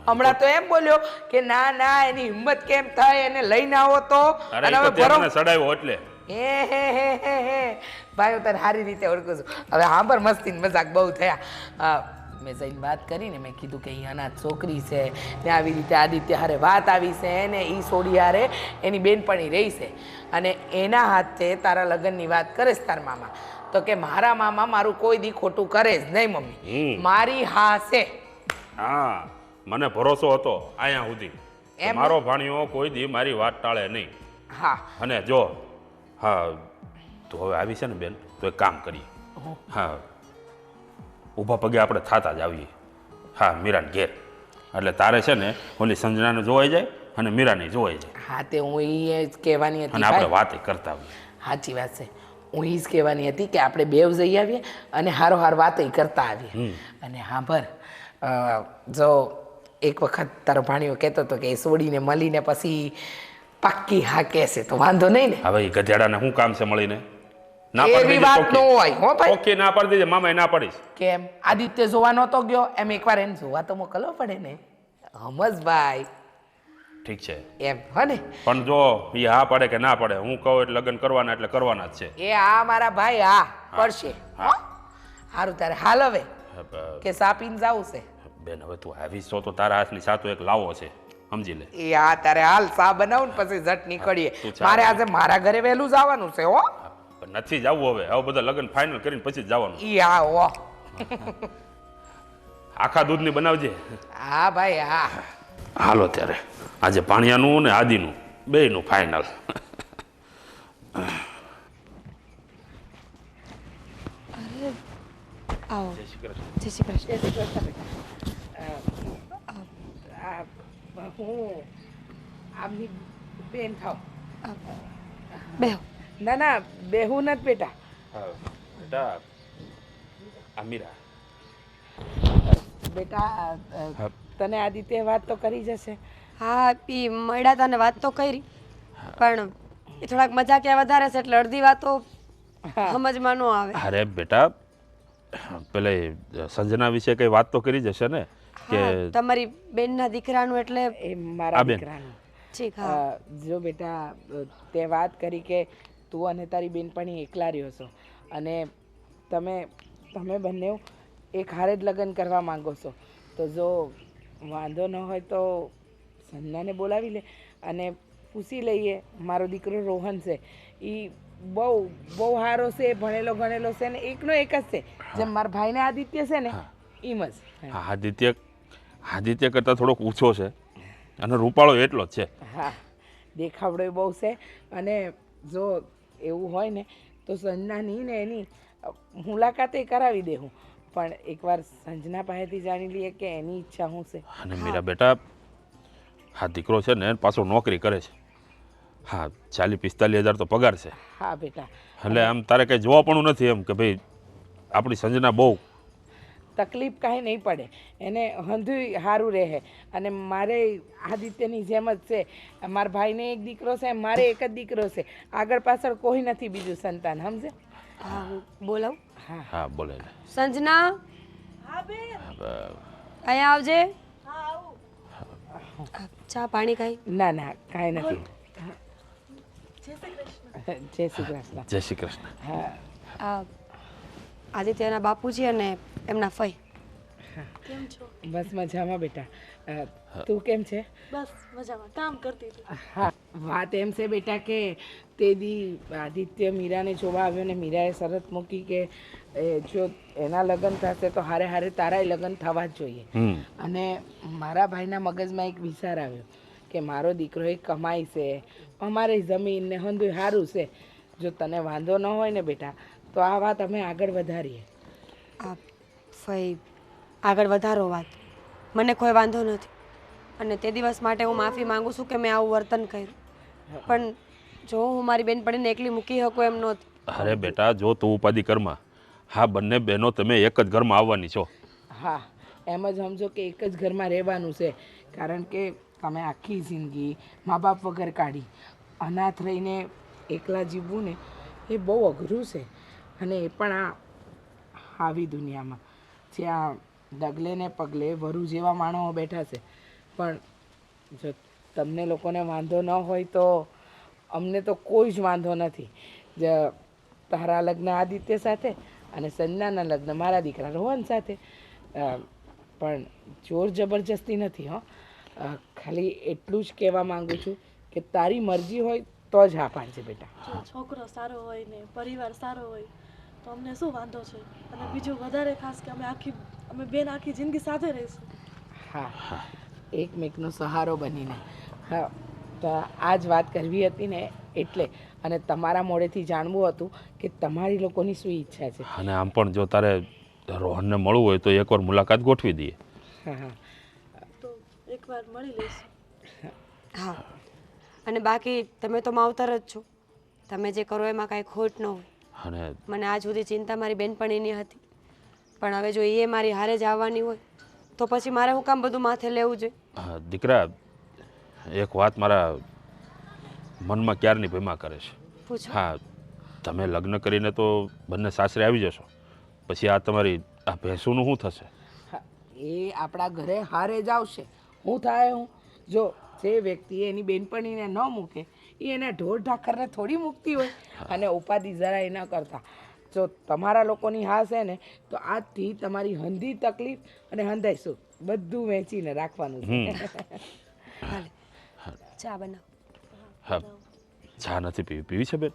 હમણાં તો એમ બોલ્યો કે ના ના એની હિંમત કેમ થાય, એને લઈને આવો તો.
અરે
અને
ઈ
હવે
તો તે
ભરો
મને સડાવ્યો એટલે.
હે ભાઈ હું તને સારી રીતે ઓળખું છું. હવે હા પર મસ્તી ને મજાક બહુ થયા. મેં જઈને વાત કરીને મેં કીધું કે અહીંયા અનાથ છોકરી છે ને આવી રીતે આદિત્ય હારે વાત આવી છે ને એ સોડી હારે એની બેનપણી રહી છે અને એના હાથે તારા લગ્નની વાત કરે છે તારા મામા. તો કે મારા મામા મારું કોઈ દી ખોટું કરે જ નહીં મમ્મી, મારી હા છે.
હા મને ભરોસો હતો અહીંયા સુધી કે
એમ?
મારો ભાણિયો કોઈ દી મારી વાત ટાળે નહીં.
હા
અને જો હા તો હવે આવી છે ને બેન, તો એક કામ કરીએ. હા ઊભા પગે આપણે થાતા જ આવીએ. હા મીરાને ઘેર, એટલે તારે છે ને ઓલી સંજનાને જોવાઈ જાય અને મીરાને જોવાઈ જાય
હા તે હું એ જ કહેવાની હતી
અને આપણે
ભાઈ.
વાતે કરતા આવીએ.
સાચી વાત છે. હું એ જ કહેવાની હતી કે આપણે બેવ જઈ આવીએ અને હારો હાર વાતો કરતા આવીએ. અને હા ભર જો એક વખત તારો ભાણિયો કહેતો હતો કે એ સોડીને મળીને પછી પાક્કી હા કહેશે તો વાંધો નહીં ને.
હવે એ ગધેડાને શું કામ છે મળીને? ના
એવી
પાડી
વાત
દેજે
ન હોય હો ભાઈ.
ઓકે ના પાડી દેજે મામા ના પાડીશ.
કેમ આદિત્ય જોવા નહોતો ગયો એમ એકવાર એને જોવા તો મોકલવો પડે ને. હમજ ભાઈ.
ઠીક છે
એમ હો ને.
પણ જો એ હા પાડે કે ના પાડે, હું કહું એટલે લગ્ન કરવાના એટલે કરવાના જ છે.
એ આ મારા ભાઈ હા કરશે. સારું તારે હાલ હવે કે સા પીને જાવું છે.
બેન હવે તું આવીશ તો તારા હાથની સાતો એક લાવો છે, સમજી લે.
એ આ તારે હાલ સા બનાવું ને પછી ઝટ નીકળીએ.
તું ચા
મારે આજે મારા ઘરે વહેલું જવાનું છે હો.
પણ નથી જવું હવે, હવે બધા લગ્ન ફાઇનલ કરીને પછી જ જવાનું.
ઈ હા હો.
આખા દૂધની બનાવજે.
હા ભાઈ હા.
હાલો ત્યારે આજે પાણિયાનું ને આદિનું બેયનું ફાઇનલ.
આવો જય શ્રી કૃષ્ણ.
હું આમની બેન થાવ.
બેહો.
ના ના બેહું નથી બેટા.
બેટા અમીરા
બેટા તને આદિત્ય વાત તો કરી જશે.
હા પી મળ્યા તને વાત તો કરી પણ એ થોડાક મજાકિયા વધારે છે એટલે અડધી વાતો સમજમાં ન આવે.
અરે બેટા પેલે સંજના વિશે કઈ વાત તો કરી જશે ને કે
હા, તમારી બેનના દીકરાનું એટલે
એ મારા
આ બેન.
દીકરાનું.
ઠીક હા.
જો બેટા તે વાત કરી કે તું અને તારી બેનપણી એકલા રહ્યો છો અને તમે બંને એક હારે જ લગ્ન કરવા માંગો છો. તો જો વાંધો ન હોય તો સંજનાને બોલાવી લે અને પૂછી લઈએ. મારો દીકરો રોહન છે એ બહુ બહુ સારો છે, ભણેલો ગણેલો છે ને એકનો એક જ છે. જેમ મારા ભાઈને આદિત્ય છે ને એમ જ.
આદિત્ય કરતાં થોડોક ઊંચો છે અને રૂપાળો એટલો જ છે.
હા દેખાવડો બહુ છે અને જો એવું હોય ને તો સંજનાની ને એની મુલાકાતે કરાવી દે હું. પણ એકવાર સંજના પાસેથી જાણી લઈએ કે એની ઈચ્છા શું છે.
અને મીરા બેટા હા દીકરો છે ને પાછો નોકરી કરે છે. હા 40-45 હજાર તો પગાર છે.
હા બેટા,
એટલે આમ તારે કંઈ જોવા પણ નથી એમ કે ભાઈ આપણી સંજના બહુ
તકલીફ કાંઈ નહીં પડે, એને હંધુય સારું રહે. અને મારે આદિત્યની જેમ જ છે, મારા ભાઈને એક દીકરો છે, મારે એક જ દીકરો છે, આગળ પાછળ કોઈ નથી બીજું સંતાન, સમજે.
હા હું બોલાવું.
હા
હા બોલે છે.
સંજના
હા બેન,
અહીંયા આવજે.
હા આવું.
ચા પાણી કાંઈ?
ના ના કાંઈ નથી.
જય શ્રી કૃષ્ણ.
જય શ્રી કૃષ્ણ.
જય શ્રી કૃષ્ણ.
હા
આ આદિત્યના બાપુજી અને એમના ફઈ.
કેમ છો?
બસ મજામાં બેટા. તું કેમ છે?
બસ મજામાં, કામ કરતી હતી.
હા, વાત એમ છે બેટા કે તે દી આદિત્ય મીરાને જોવા આવ્યો ને મીરાએ શરત મૂકી કે જો એના લગ્ન થશે તો હારે હારે તારાય લગ્ન થવા જ જોઈએ. અને મારા ભાઈના મગજમાં એક વિચાર આવ્યો કે મારો દીકરો એક કમાય છે, અમારી જમીન ને હંધુય સારું છે, જો તને વાંધો ન હોય ને બેટા તો આ વાત અમે આગળ વધારીએ.
આ ફઈ આગળ વધારો વાત, મને કોઈ વાંધો નથી. અને તે દિવસ માટે હું માફી માંગુ છું કે મેં આવું વર્તન કર્યું, પણ જો હું મારી બેનપણીને એકલી મૂકી શકું એમ નહોતી.
અરે બેટા જો તું ઉપાધિ કરમાં, હા બંને બહેનો તમે એક જ ઘરમાં આવવાની છો.
હા, એમ જ સમજો કે એક જ ઘરમાં રહેવાનું છે, કારણ કે તમે આખી જિંદગી મા બાપ વગર કાઢી, અનાથ રહીને એકલા જીવવું ને એ બહુ અઘરું છે. અને એ પણ આવી દુનિયામાં જ્યાં ડગલે ને પગલે વરુ જેવા માણસો બેઠા છે. પણ જો તમને લોકોને વાંધો ન હોય તો અમને તો કોઈ જ વાંધો નથી. તારા લગ્ન આદિત્ય સાથે અને સંજનાના લગ્ન મારા દીકરા રોહન સાથે. પણ જોર જબરજસ્તી નથી હો. ખાલી એટલું જ કહેવા માંગુ છું કે તારી મરજી હોય તો જ હા પાડજે બેટા.
જો છોકરો સારો હોય ને પરિવાર સારો હોય તો અમને શું વાંધો છે. અને બીજું વધારે ખાસ કે અમે બેન આખી જિંદગી સાથે રહીશું.
હા, એકમેકનો સહારો બનીને. હા, તો આ જ વાત કરવી હતી ને એટલે. અને તમારા મોઢેથી જાણવું હતું કે તમારી લોકોની શું ઈચ્છા છે.
અને આમ પણ જો તારે રોહનને મળવું હોય તો એકવાર મુલાકાત ગોઠવી દઈએ.
હા હા
તો એકવાર મળી લઈશું.
હા, અને બાકી તમે તો માવતર જ છો, તમે જે કરો એમાં કાંઈ ખોટ ન હોય.
અને
મને આજ સુધી ચિંતા મારી બેનપણીની હતી, પણ હવે જો એ મારી હારે જ આવવાની હોય તો પછી મારે હું કામ બધું માથે લેવું જોઈએ?
દીકરા એક વાત મારા મનમાં ક્યારની ભેમા કરે છે.
પૂછો.
હા તમે લગ્ન કરીને તો બંને સાસરે આવી જશો, પછી આ તમારી આ ભેંસુનું શું થશે?
હા, એ આપણા ઘરે હારે જ આવશે. હું થાય હું જો જે વ્યક્તિ એની બેનપણીને ન મૂકે એ એને ઢોર ઢાકરને થોડી મૂકતી હોય. અને ઉપાધિ જરાય ન કરતા. જો તમારા લોકોની હા છે ને તો આજથી તમારી હંધી તકલીફ અને હંધાઈ સુખ બધું વેચીને રાખવાનું છે.
હાલે ચા બનાવ.
હા ચા નથી પીવી, પીવી છે બેન?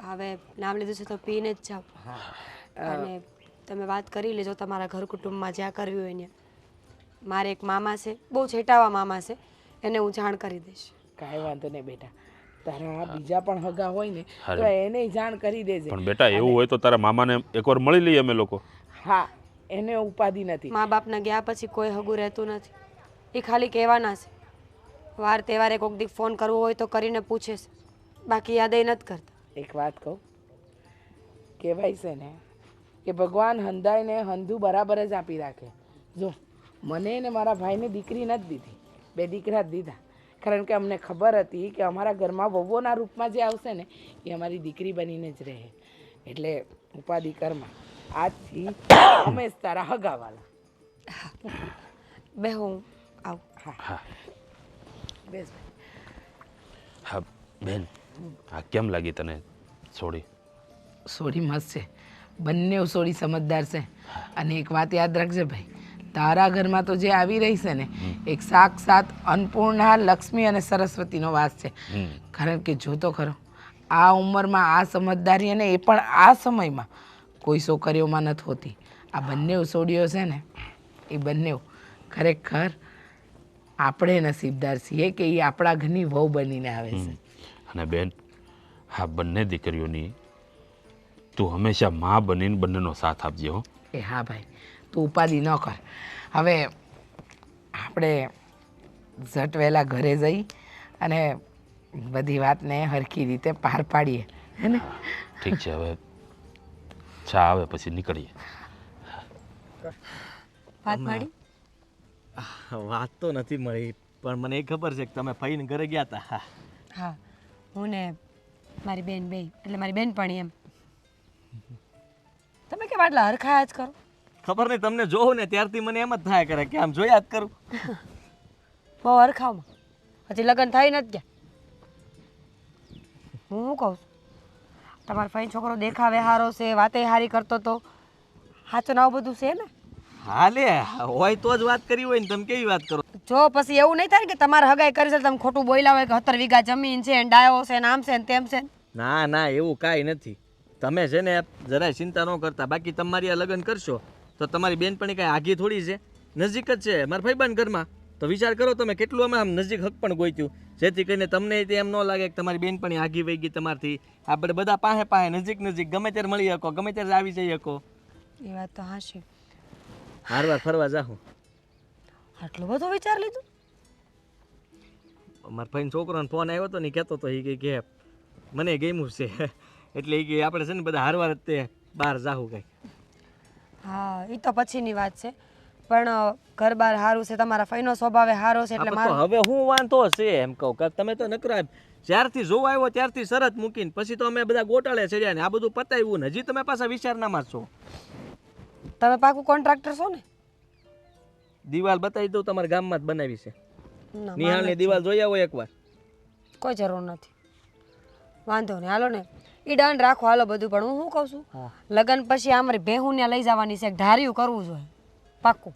હવે નામ લીધું છે તો પીને જ જાઓ. અને તમે વાત કરી લેજો તમારા ઘર કુટુંબમાં જ્યાં કરવી હોય ત્યાં. મારે એક મામા છે, બહુ છેટાવા મામા છે, એને હું જાણ કરી દઈશ.
કાંઈ વાંધો નહીં બેટા, તારા બીજા પણ હગા હોય ને તો એને જાણ કરી દેજે.
પણ બેટા એવું હોય તો તારા મામાને એકવાર મળી લઈએ અમે લોકો.
હા, એને ઉપાધિ નથી.
મા બાપના ગયા પછી કોઈ હગું રહેતું નથી, એ ખાલી કહેવાના છે. વાર તહેવારે કોઈક દી ફોન કરવો હોય તો કરીને પૂછે છે, બાકી યાદ નથી કરતા.
એક વાત કહું, કહેવાય છે ને કે ભગવાન હંધાઈને હંધું બરાબર જ આપી રાખે. જો મને ને મારા ભાઈને દીકરી નથી દીધી, 2 દીકરા જ દીધા. કારણ કે અમને ખબર હતી કે અમારા ઘરમાં વહુઓના રૂપમાં જે આવશે ને એ અમારી દીકરી બનીને જ રહે. એટલે ઉપાધિ કરમાં આજથી અમે જ તારા હગાવાલા.
બે હું આવું.
હા બેસ.
હા બેન, આ કેમ લાગી તને છોડી?
સોડી મસ્ત છે, બંને સોડી સમજદાર છે. અને એક વાત યાદ રાખજે ભાઈ, તારા ઘરમાં તો જે આવી રહી છે ને એક સાક્ષાત અન્નપૂર્ણા, લક્ષ્મી અને સરસ્વતીનો વાસ છે. કારણ કે જોતો ખરો આ ઉંમરમાં આ સમજદારી અને એ પણ આ સમયમાં કોઈ છોકરીઓમાં નથી હોતી. આ બંને સોડીઓ છે ને એ બંને ખરેખર આપણે નસીબદાર છીએ કે એ આપણા ઘરની વહુ બનીને આવે છે.
અને બેન આ બંને દીકરીઓની તું હંમેશા મા બનીને બંનેનો સાથ આપજે હો.
એ હા ભાઈ, તું ઉપાધિ ન કર. હવે આપણે ઝટ વહેલા ઘરે જઈ અને બધી વાતને હરખી રીતે પાર પાડીએ, હે ને?
ઠીક છે, હવે ચા આવે પછી નીકળીએ.
વાત મળી?
વાત તો નથી મળી, પણ મને એ ખબર છે કે તમે ફઈને ઘરે ગયા હતા.
હા, હું ને મારી બેન બે એટલે મારી બેનપણી એમ. તમે કેમ આટલા હરખાયા જ કરો?
ખબર નહીં, તમને જોઉં ને ત્યારથી મને એમ જ થાય કરે કે આમ જોયા જ કરું.
બહુ હરખાવમાં હજી લગ્ન થઈ નથી ગયા. હું શું કહું છું, તમારો ફઈ છોકરો દેખાવે હારો છે, વાતે હારી કરતો તો સાચું ને આવું બધું છે ને?
હાલે હોય તો જ વાત કરી હોય ને, તમે કેવી વાત કરો?
જો પછી એવું નહીં થાય કે તમારે હગાઈ કરી છે તમે ખોટું બોલ્યા હોય કે 17 વીઘા જમીન છે ને ડાયો છે ને આમ છે ને તેમ છે ને.
ના ના, એવું કાંઈ નથી. તમે છે ને જરાય ચિંતા ન કરતા. બાકી તમારી આ લગ્ન કરશો તો તમારી બેનપણી કાંઈ આઘી થોડી છે, નજીક જ છે મારા ભાઈબંધ ઘરમાં. તો વિચાર કરો તમે કેટલું અમે આમ નજીક હક પણ ગોત્યું, જેથી કરીને તમને એમ ન લાગે કે તમારી બેનપણી આઘી વહી ગઈ તમારથી. આપણે બધા પાસે પાસે નજીક નજીક ગમે ત્યારે મળી શકો, ગમે ત્યારે આવી જઈ શકો.
એ વાત તો હાશી.
હારવાર ફરવા જાઉં.
આટલો બધો વિચાર લીધું?
મારા ભાઈનો છોકરાનો ફોન આવ્યો હતો ને, કહેતો હતો એ કે મને ગમ્યું છે, એટલે એ કે આપણે છે ને બધા હારવાર જ તે બહાર જાવું કંઈક.
હા, એ તો પછીની વાત છે, પણ ઘર બાર સારું છે, તમારા ફઈનો સ્વભાવે સારો છે એટલે મારો.
હવે હું વાંધો છે એમ કહું કે તમે તો નકરા જ્યારથી જોવા આવ્યો ત્યારથી શરત મૂકીને પછી તો અમે બધા ગોટાળે ચડ્યા ને આ બધું પતાવ્યું ને હજી તમે પાછા વિચારનામાં છો.
તમે પાકું કોન્ટ્રાક્ટર છો ને?
દિવાલ બતાવી દઉં, તમારા ગામમાં જ બનાવી છે.
ના,
નિહાળની દિવાલ જોઈ આવો એકવાર.
કોઈ જરૂર નથી. વાંધો નહીં, હાલો ને એ ડન રાખો, હાલો બધું. પણ હું શું કહું છું, લગ્ન પછી અમારી ભેહું ને લઈ જવાની છે, ધાર્યું કરવું જોઈએ પાક્કું.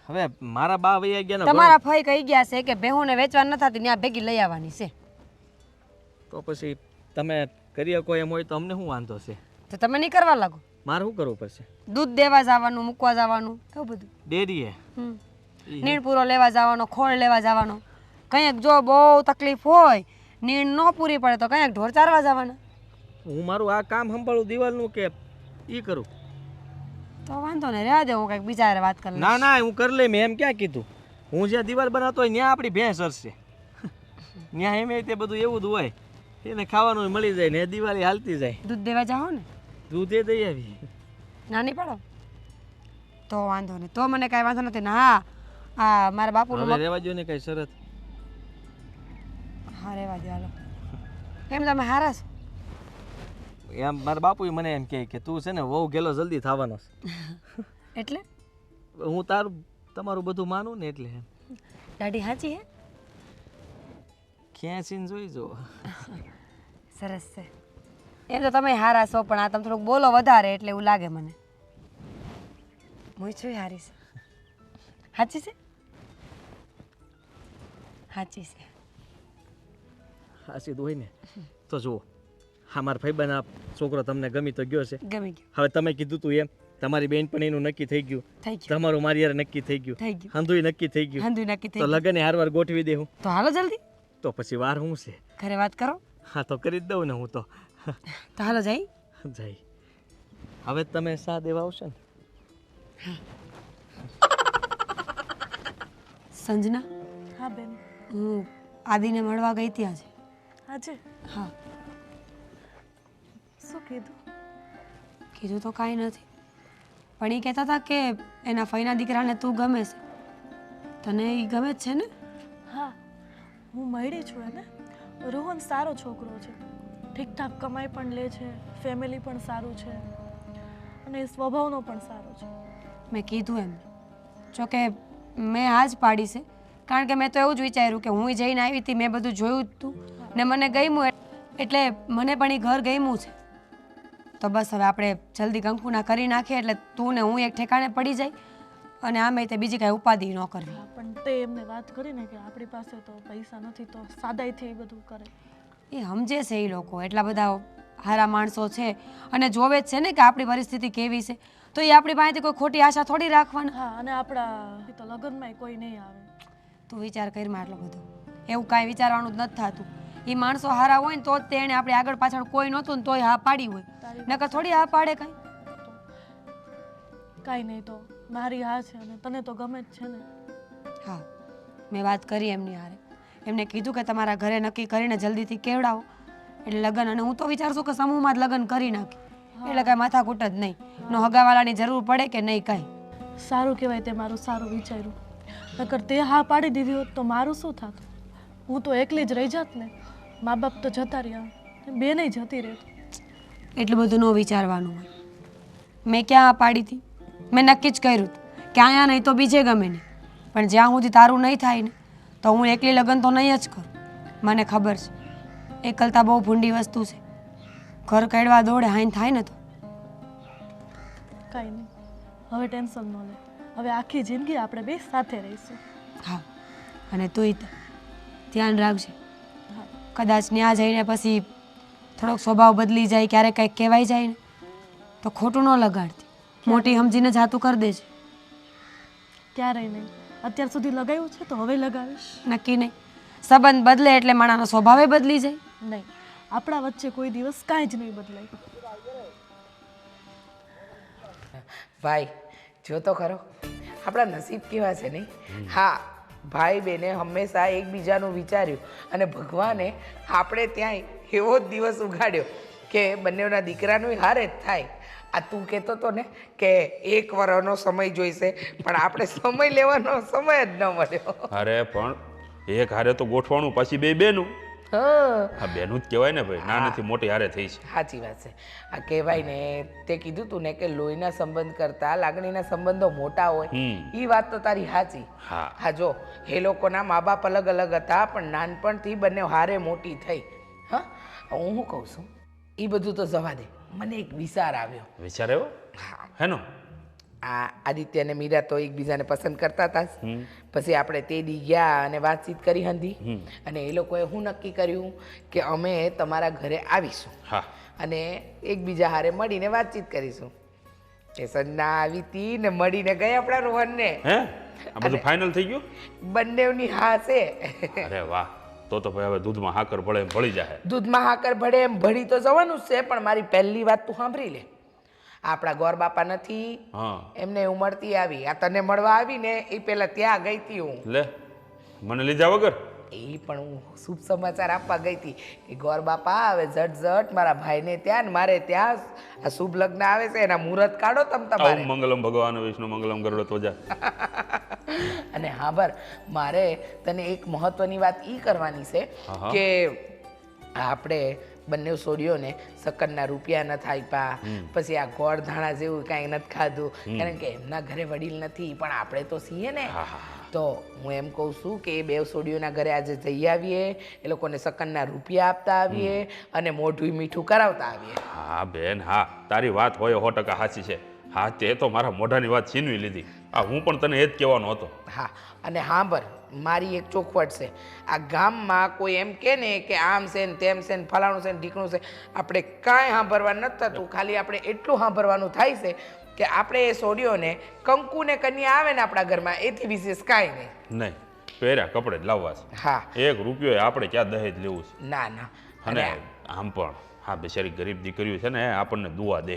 હવે મારા બા વૈયા ગયા
તમારા ફઈ કહી ગયા છે કે ભેહું ને વેચવા ન થતી ત્યાં ભેગી લઈ આવવાની છે.
તો પછી તમે કરી શકો એમ હોય તો અમને શું વાંધો છે?
તો તમે નહીં કરવા લાગો.
મારે શું કરવું પડશે?
દૂધ દેવા જવાનું, મૂકવા જવાનું, એવું બધું.
ડેરીએ
નીણ પૂરો લેવા જવાનો, ખોળ લેવા જવાનો. કંઈક જો બહુ તકલીફ હોય, નીણ ન પૂરી પડે તો કંઈક ઢોર ચારવા જવાના.
હું મારું આ કામ સંભાળું દિવાલનું કે ઈ કરું?
તો વાંધો નહીં, રહેવા દે, હું કંઈક બીજા હારે વાત કરી.
ના ના, હું કરી લઈ. મેં એમ ક્યાં કીધું? હું જ્યાં દિવાલ બનાવતો હોય ત્યાં આપણી ભેંસ હરશે. ત્યાં એમ તે બધું એવું જ હોય, એને ખાવાનું મળી જાય ને દિવાળી હાલતી જાય.
દૂધ દેવા જાઓ ને,
દૂધે દઈ આવી.
નાની પડો તો વાંધો નહીં, તો મને કાંઈ વાંધો નથી ને. હા, આ મારા બાપુનું
હવે રહેવા દો ને કઈ શરત.
હા, રહેવા દે, હાલો. કેમ તમે હારા છો?
એમ મારા બાપુ મને એમ કહે કે તું છે ને વહુ ગેલો જલ્દી થવાનો છે.
એટલે
હું તમારું બધું માનું ને એટલે.
દાઢી સાચી હે?
ખેંચીને જોઈ જો.
સરસ છે. એમ તો તમે હારા છો, પણ આ તમે થોડુંક બોલો વધારે એટલે એવું લાગે મને. હું છું હારી છે. સાચી છે? સાચી છે.
હાસી હોય ને તો જુઓ, હા મારા ભાઈબંધ છોકરો તમને ગમી તો ગયો છે.
ગમી ગયું.
હવે તમે કીધું તું એમ તમારી બેનપણીનું નક્કી થઈ ગયું,
થઈ ગયું.
તમારું મારી યાર નક્કી થઈ ગયું,
થઈ ગયું.
હંધુય નક્કી થઈ ગયું,
હંધુય નક્કી થઈ
તો
ગયું.
લગન હારવાર ગોઠવી દેવું.
તો હાલો જલ્દી.
તો પછી વાર શું છે?
ઘરે વાત કરો.
હા તો કરી જ દઉં ને હું તો.
તો હાલો જઈ.
જઈ હવે તમે સા દેવા આવશો ને?
સંજના,
હા બેન.
હું આદિને મળવા ગઈ હતી આજે.
આજે
હા.
શું કીધું?
કીધું તો કાંઈ નથી, પણ એ કહેતા હતા કે એના ફઈના દીકરાને તું ગમે છે. તને એ ગમે જ છે ને?
હા, હું મળી છું એને. રોહન સારો છોકરો છે, ઠીકઠાક કમાઈ પણ લે છે, ફેમિલી પણ સારું છે અને એ સ્વભાવનો પણ સારો છે.
મેં કીધું એમ, જોકે મેં હા જ પાડી છે, કારણ કે મેં તો એવું જ વિચાર્યું કે હું જઈને આવી હતી, મેં બધું જોયું જ હતું ને મને ગમ્યું, એટલે મને પણ એ ઘર ગમ્યું છે. તો બસ હવે આપણે જલ્દી કંકુના કરી નાખીએ એટલે તું ને હું એક ઠેકાણે પડી જાય અને આમે તે બીજી કાંઈ ઉપાધિ ન કરવી.
હા, પણ તે એમને વાત કરીને કે આપણી પાસે તો પૈસા નથી, તો સાદાઈથી એ બધું કરે.
એ સમજે છે એ લોકો, એટલા બધા હારા માણસો છે અને જોવે જ છે ને કે આપણી પરિસ્થિતિ કેવી છે, તો એ આપણી પાસેથી કોઈ ખોટી આશા થોડી રાખવાના.
હા, અને આપણા તો લગ્નમાં કોઈ નહીં આવે.
તું વિચાર કરીમાં આટલો બધો, એવું કાંઈ વિચારવાનું જ નથી થતું. એ માણસો હારા હોય ને તો જ તેણે આપણે આગળ પાછળ કોઈ નહોતું ને તોય હા પાડી હોય, નકર થોડી હા પાડે કાંઈ.
કાંઈ નહીં તો મારી હા છે અને તને તો ગમે જ છે ને.
હા, મેં વાત કરી એમની હારે. એમને કીધું કે તમારા ઘરે નક્કી કરીને જલ્દીથી કેવડાવો એટલે લગ્ન. અને હું તો વિચારશું કે સમૂહમાં જ લગ્ન કરી નાખી એટલે કાંઈ માથાકૂટ જ નહીં. નો હગાવાલાની જરૂર પડે કે નહીં કાંઈ.
સારું કહેવાય તે મારું સારું વિચાર્યું. નકર તે હા પાડી દીધી હોત તો મારું શું થતું? હું તો એકલી જ રહી જાત ને. મા બાપ તો જતા રહ્યા, બેનેય જતી રહેત.
એટલું બધું ન વિચારવાનું હોય. મેં ક્યાં આ પાડી હતી? મેં નક્કી જ કર્યું હતું કે અહીંયા નહીં તો બીજે ગમે નહીં, પણ જ્યાં સુધી તારું નહીં થાય ને તો હું એકલી લગ્ન તો નહીં જ કરું. મને ખબર છે એકલતા બહુ ભૂંડી વસ્તુ છે. ઘર કાઢવા દોડે હાઈન થાય ને તો.
કાંઈ નહીં, હવે ટેન્શન ન લે. હવે આખી જિંદગી આપણે બે સાથે રહીશું.
હા, અને તુંય તે ધ્યાન રાખજે. કદાચ ત્યાં જઈને પછી થોડોક સ્વભાવ બદલી જાય, ક્યારેક કંઈક કહેવાય જાય ને તો ખોટું ન લગાડતી. મોટી સમજીને જાતું કરી દેજે.
ક્યારેય નહીં. અત્યાર સુધી લગાવ્યું છે તો હવે લગાવીશ.
નક્કી નહીં. સંબંધ બદલે એટલે માણાનો સ્વભાવે બદલી જાય.
નહીં, આપણા વચ્ચે કોઈ દિવસ કાંઈ જ નહીં બદલાય.
ભાઈ જો તો ખરો આપણા નસીબ કેવા છે નહીં. હા, ભાઈ બેને હંમેશા એકબીજાનું વિચાર્યું અને ભગવાને આપણે ત્યાં એવો જ દિવસ ઉગાડ્યો કે બંનેના દીકરાનું હારે જ થાય. આ તું કહેતો હતો ને કે 1 વર્ષનો સમય જોઈશે, પણ આપણે સમય લેવાનો સમય જ ન મળ્યો.
અરે પણ એક હારે તો ગોઠવાનું, પછી બે બેનું.
હા,
આ બેનું જ કહેવાય ને ભાઈ, નાનેથી મોટી હારે થઈ છે.
સાચી વાત છે. આ કહેવાય ને, તે કીધું તું ને કે લોહીના સંબંધ કરતાં લાગણીના સંબંધો મોટા હોય. એ વાત તો તારી સાચી.
હા
હા, જો એ લોકોના મા બાપ અલગ અલગ હતા, પણ નાનપણથી બંને હારે મોટી થઈ. હા, હું શું કહું છું, એ બધું તો જવા દે. મને એક વિચાર આવ્યો.
વિચાર એવો
હા,
હેનો?
આ આદિત્ય અને મીરા તો એકબીજાને પસંદ કરતા હતા જ. પછી આપણે તે દી ગયા અને વાતચીત કરી હતી અને એ લોકોએ શું નક્કી કર્યું કે અમે તમારા ઘરે આવીશું
હા,
અને એકબીજા હારે મળીને વાતચીત કરીશું. એ સંજના આવી હતી ને મળીને ગઈ આપણા રોહનને.
હે આ બધું ફાઇનલ થઈ ગયું?
બંનેની હા છે.
અરે વાહ, તો ભાઈ હવે દૂધમાં હાકર ભળે એમ ભળી જાય.
દૂધમાં હાકર ભળે એમ ભળી તો જવાનું જ છે, પણ મારી પહેલી વાત તું સાંભળી લે. આપણા ગોર બાપા નથી,
હા,
એમને હું મળતી આવી. આ તને મળવા આવી ને એ પેલા ત્યાં ગઈ હતી હું.
લે મને લીધા વગર?
એ પણ હું શુભ સમાચાર આપવા ગઈ હતી કે ગોર બાપા હવે ઝટ મારા ભાઈને ત્યાં ને મારે ત્યાં આ શુભ લગ્ન આવે છે, એના મુહૂર્ત કાઢો તમ તમારે.
ઓમ મંગલમ ભગવાન વિષ્ણુ મંગલમ ગરુડ ધ્વજા.
અને હા બર, મારે તને એક મહત્વની વાત ઈ કરવાની છે કે આપણે બંને છોડીઓને સક્કરના રૂપિયા નથી આપ્યા, પછી આ ગોળ ધાણા જેવું કાંઈ નથી ખાધું, કારણ કે એમના ઘરે વડીલ નથી, પણ આપણે તો છીએ ને. તો હું એમ કહું છું કે એ 2 છોડીઓના ઘરે આજે જઈ આવીએ, એ લોકોને સક્કરના રૂપિયા આપતા આવીએ અને મોઢું મીઠું કરાવતા આવીએ.
હા બેન, હા તારી વાત હોય 100% સાચી છે. હા, તે તો મારા મોઢાની વાત છીનવી લીધી. આ હું પણ તને એ જ કહેવાનો હતો.
હા, અને હાંભર, મારી એક ચોખવટ છે. આ ગામમાં કોઈ એમ કે ને કે આમ છે ને તેમ છે ને ફલાણું છે ને ઢીકણું છે, આપણે કાંઈ સાંભળવા નથી થતું. ખાલી આપણે એટલું સાંભળવાનું થાય છે કે આપણે એ છોડીઓને કંકુ ને કન્યા આવે ને આપણા ઘરમાં, એથી વિશેષ કાંઈ નહીં.
નહીં, પહેર્યા કપડે જ લાવવા છે.
હા,
1 રૂપિયો આપણે ક્યાં દહેજ લેવું છે?
ના ના,
અને આમ પણ હા બિચારી ગરીબ દીકરીઓ છે ને આપણને દુઆ દે.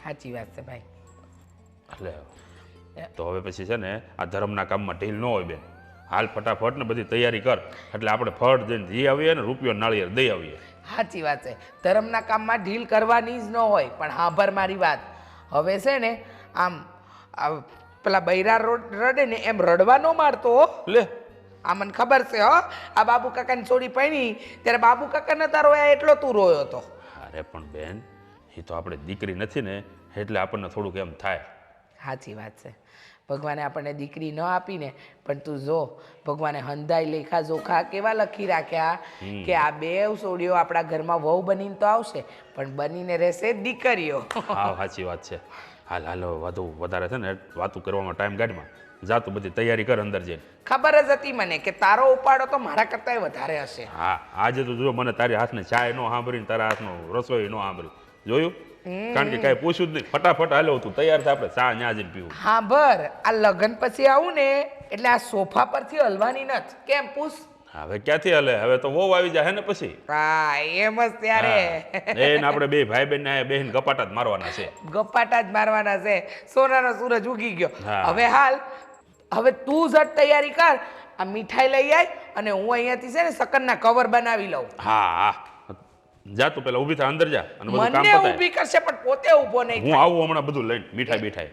સાચી વાત છે ભાઈ.
એટલે તો હવે પછી છે ને આ ધર્મના કામમાં ઢીલ ન હોય બેન. હાલ ફટાફટ ને બધી તૈયારી કર, એટલે આપણે ફળ જઈને જઈ આવીએ ને રૂપિયો નાળિયેર દઈ આવીએ.
સાચી વાત છે, ધર્મના કામમાં ઢીલ કરવાની જ ન હોય. પણ હાંભર મારી વાત, હવે છે ને આમ પેલા બૈરા રડે ને એમ રડવા ન મારતો.
લે
આ મને ખબર છે. હો, આ બાબુ કાકાની છોડી પડી ત્યારે બાબુ કાકા નતા રોયા એટલો તું રોયો હતો.
અરે પણ બેન, એ તો આપણે દીકરી નથી ને એટલે આપણને થોડુંક એમ થાય.
સાચી વાત છે. ભગવાને આપણને દીકરી ન આપીને, પણ તું જો ભગવાને હંધાઈ લેખા જોખા કેવા લખી રાખ્યા કે આ 2 છોડીઓ આપણા ઘરમાં વહુ બનીને તો આવશે, પણ બનીને રહેશે દીકરીઓ.
હા સાચી વાત છે. હાલ હાલ વધુ વધારે છે ને વાતું કરવામાં ટાઈમ કાઢમાં જા, તું બધી તૈયારી કર અંદર જઈને.
ખબર જ હતી મને કે તારો ઉપાડો તો મારા કરતાંય વધારે હશે.
હા, આજે તો જો મને તારી હાથને ચાય નો સાંભળીને તારા હાથનો રસોઈ નો સાંભળી જોયું, કારણ કે કાંઈ પૂછ્યું જ નહીં. ફટાફટ હાલો તું તૈયાર થાય, આપણે ચા ન્યા જઈને પીવું.
હા બર, આ લગ્ન પછી આવું ને એટલે આ સોફા પરથી હલવાની નથી. કેમ પૂછ?
હવે ક્યાંથી હાલે? હવે તો વહુ આવી જાય ને પછી
હા એમ જ ત્યારે
એને આપણે બે ભાઈ બહેન ને બેન ગપાટા જ મારવાના છે.
ગપ્પાટા જ મારવાના છે. સોનાનો સૂરજ ઉગી ગયો.
હા.
હવે હાલ, હવે તું ઝટ તૈયારી કર, આ મીઠાઈ લઈ આય અને હું અહીંયાથી છે ને શકરના કવર બનાવી લઉં.
હા હા જા તું પેલા ઊભી થા અંદર જા અને બધું કામ
મને
પતાય.
ઊભી કરશે પણ પોતે ઊભો નહીં
હું આવું હમણાં બધું લઈને મીઠાઈ બીઠાઈ.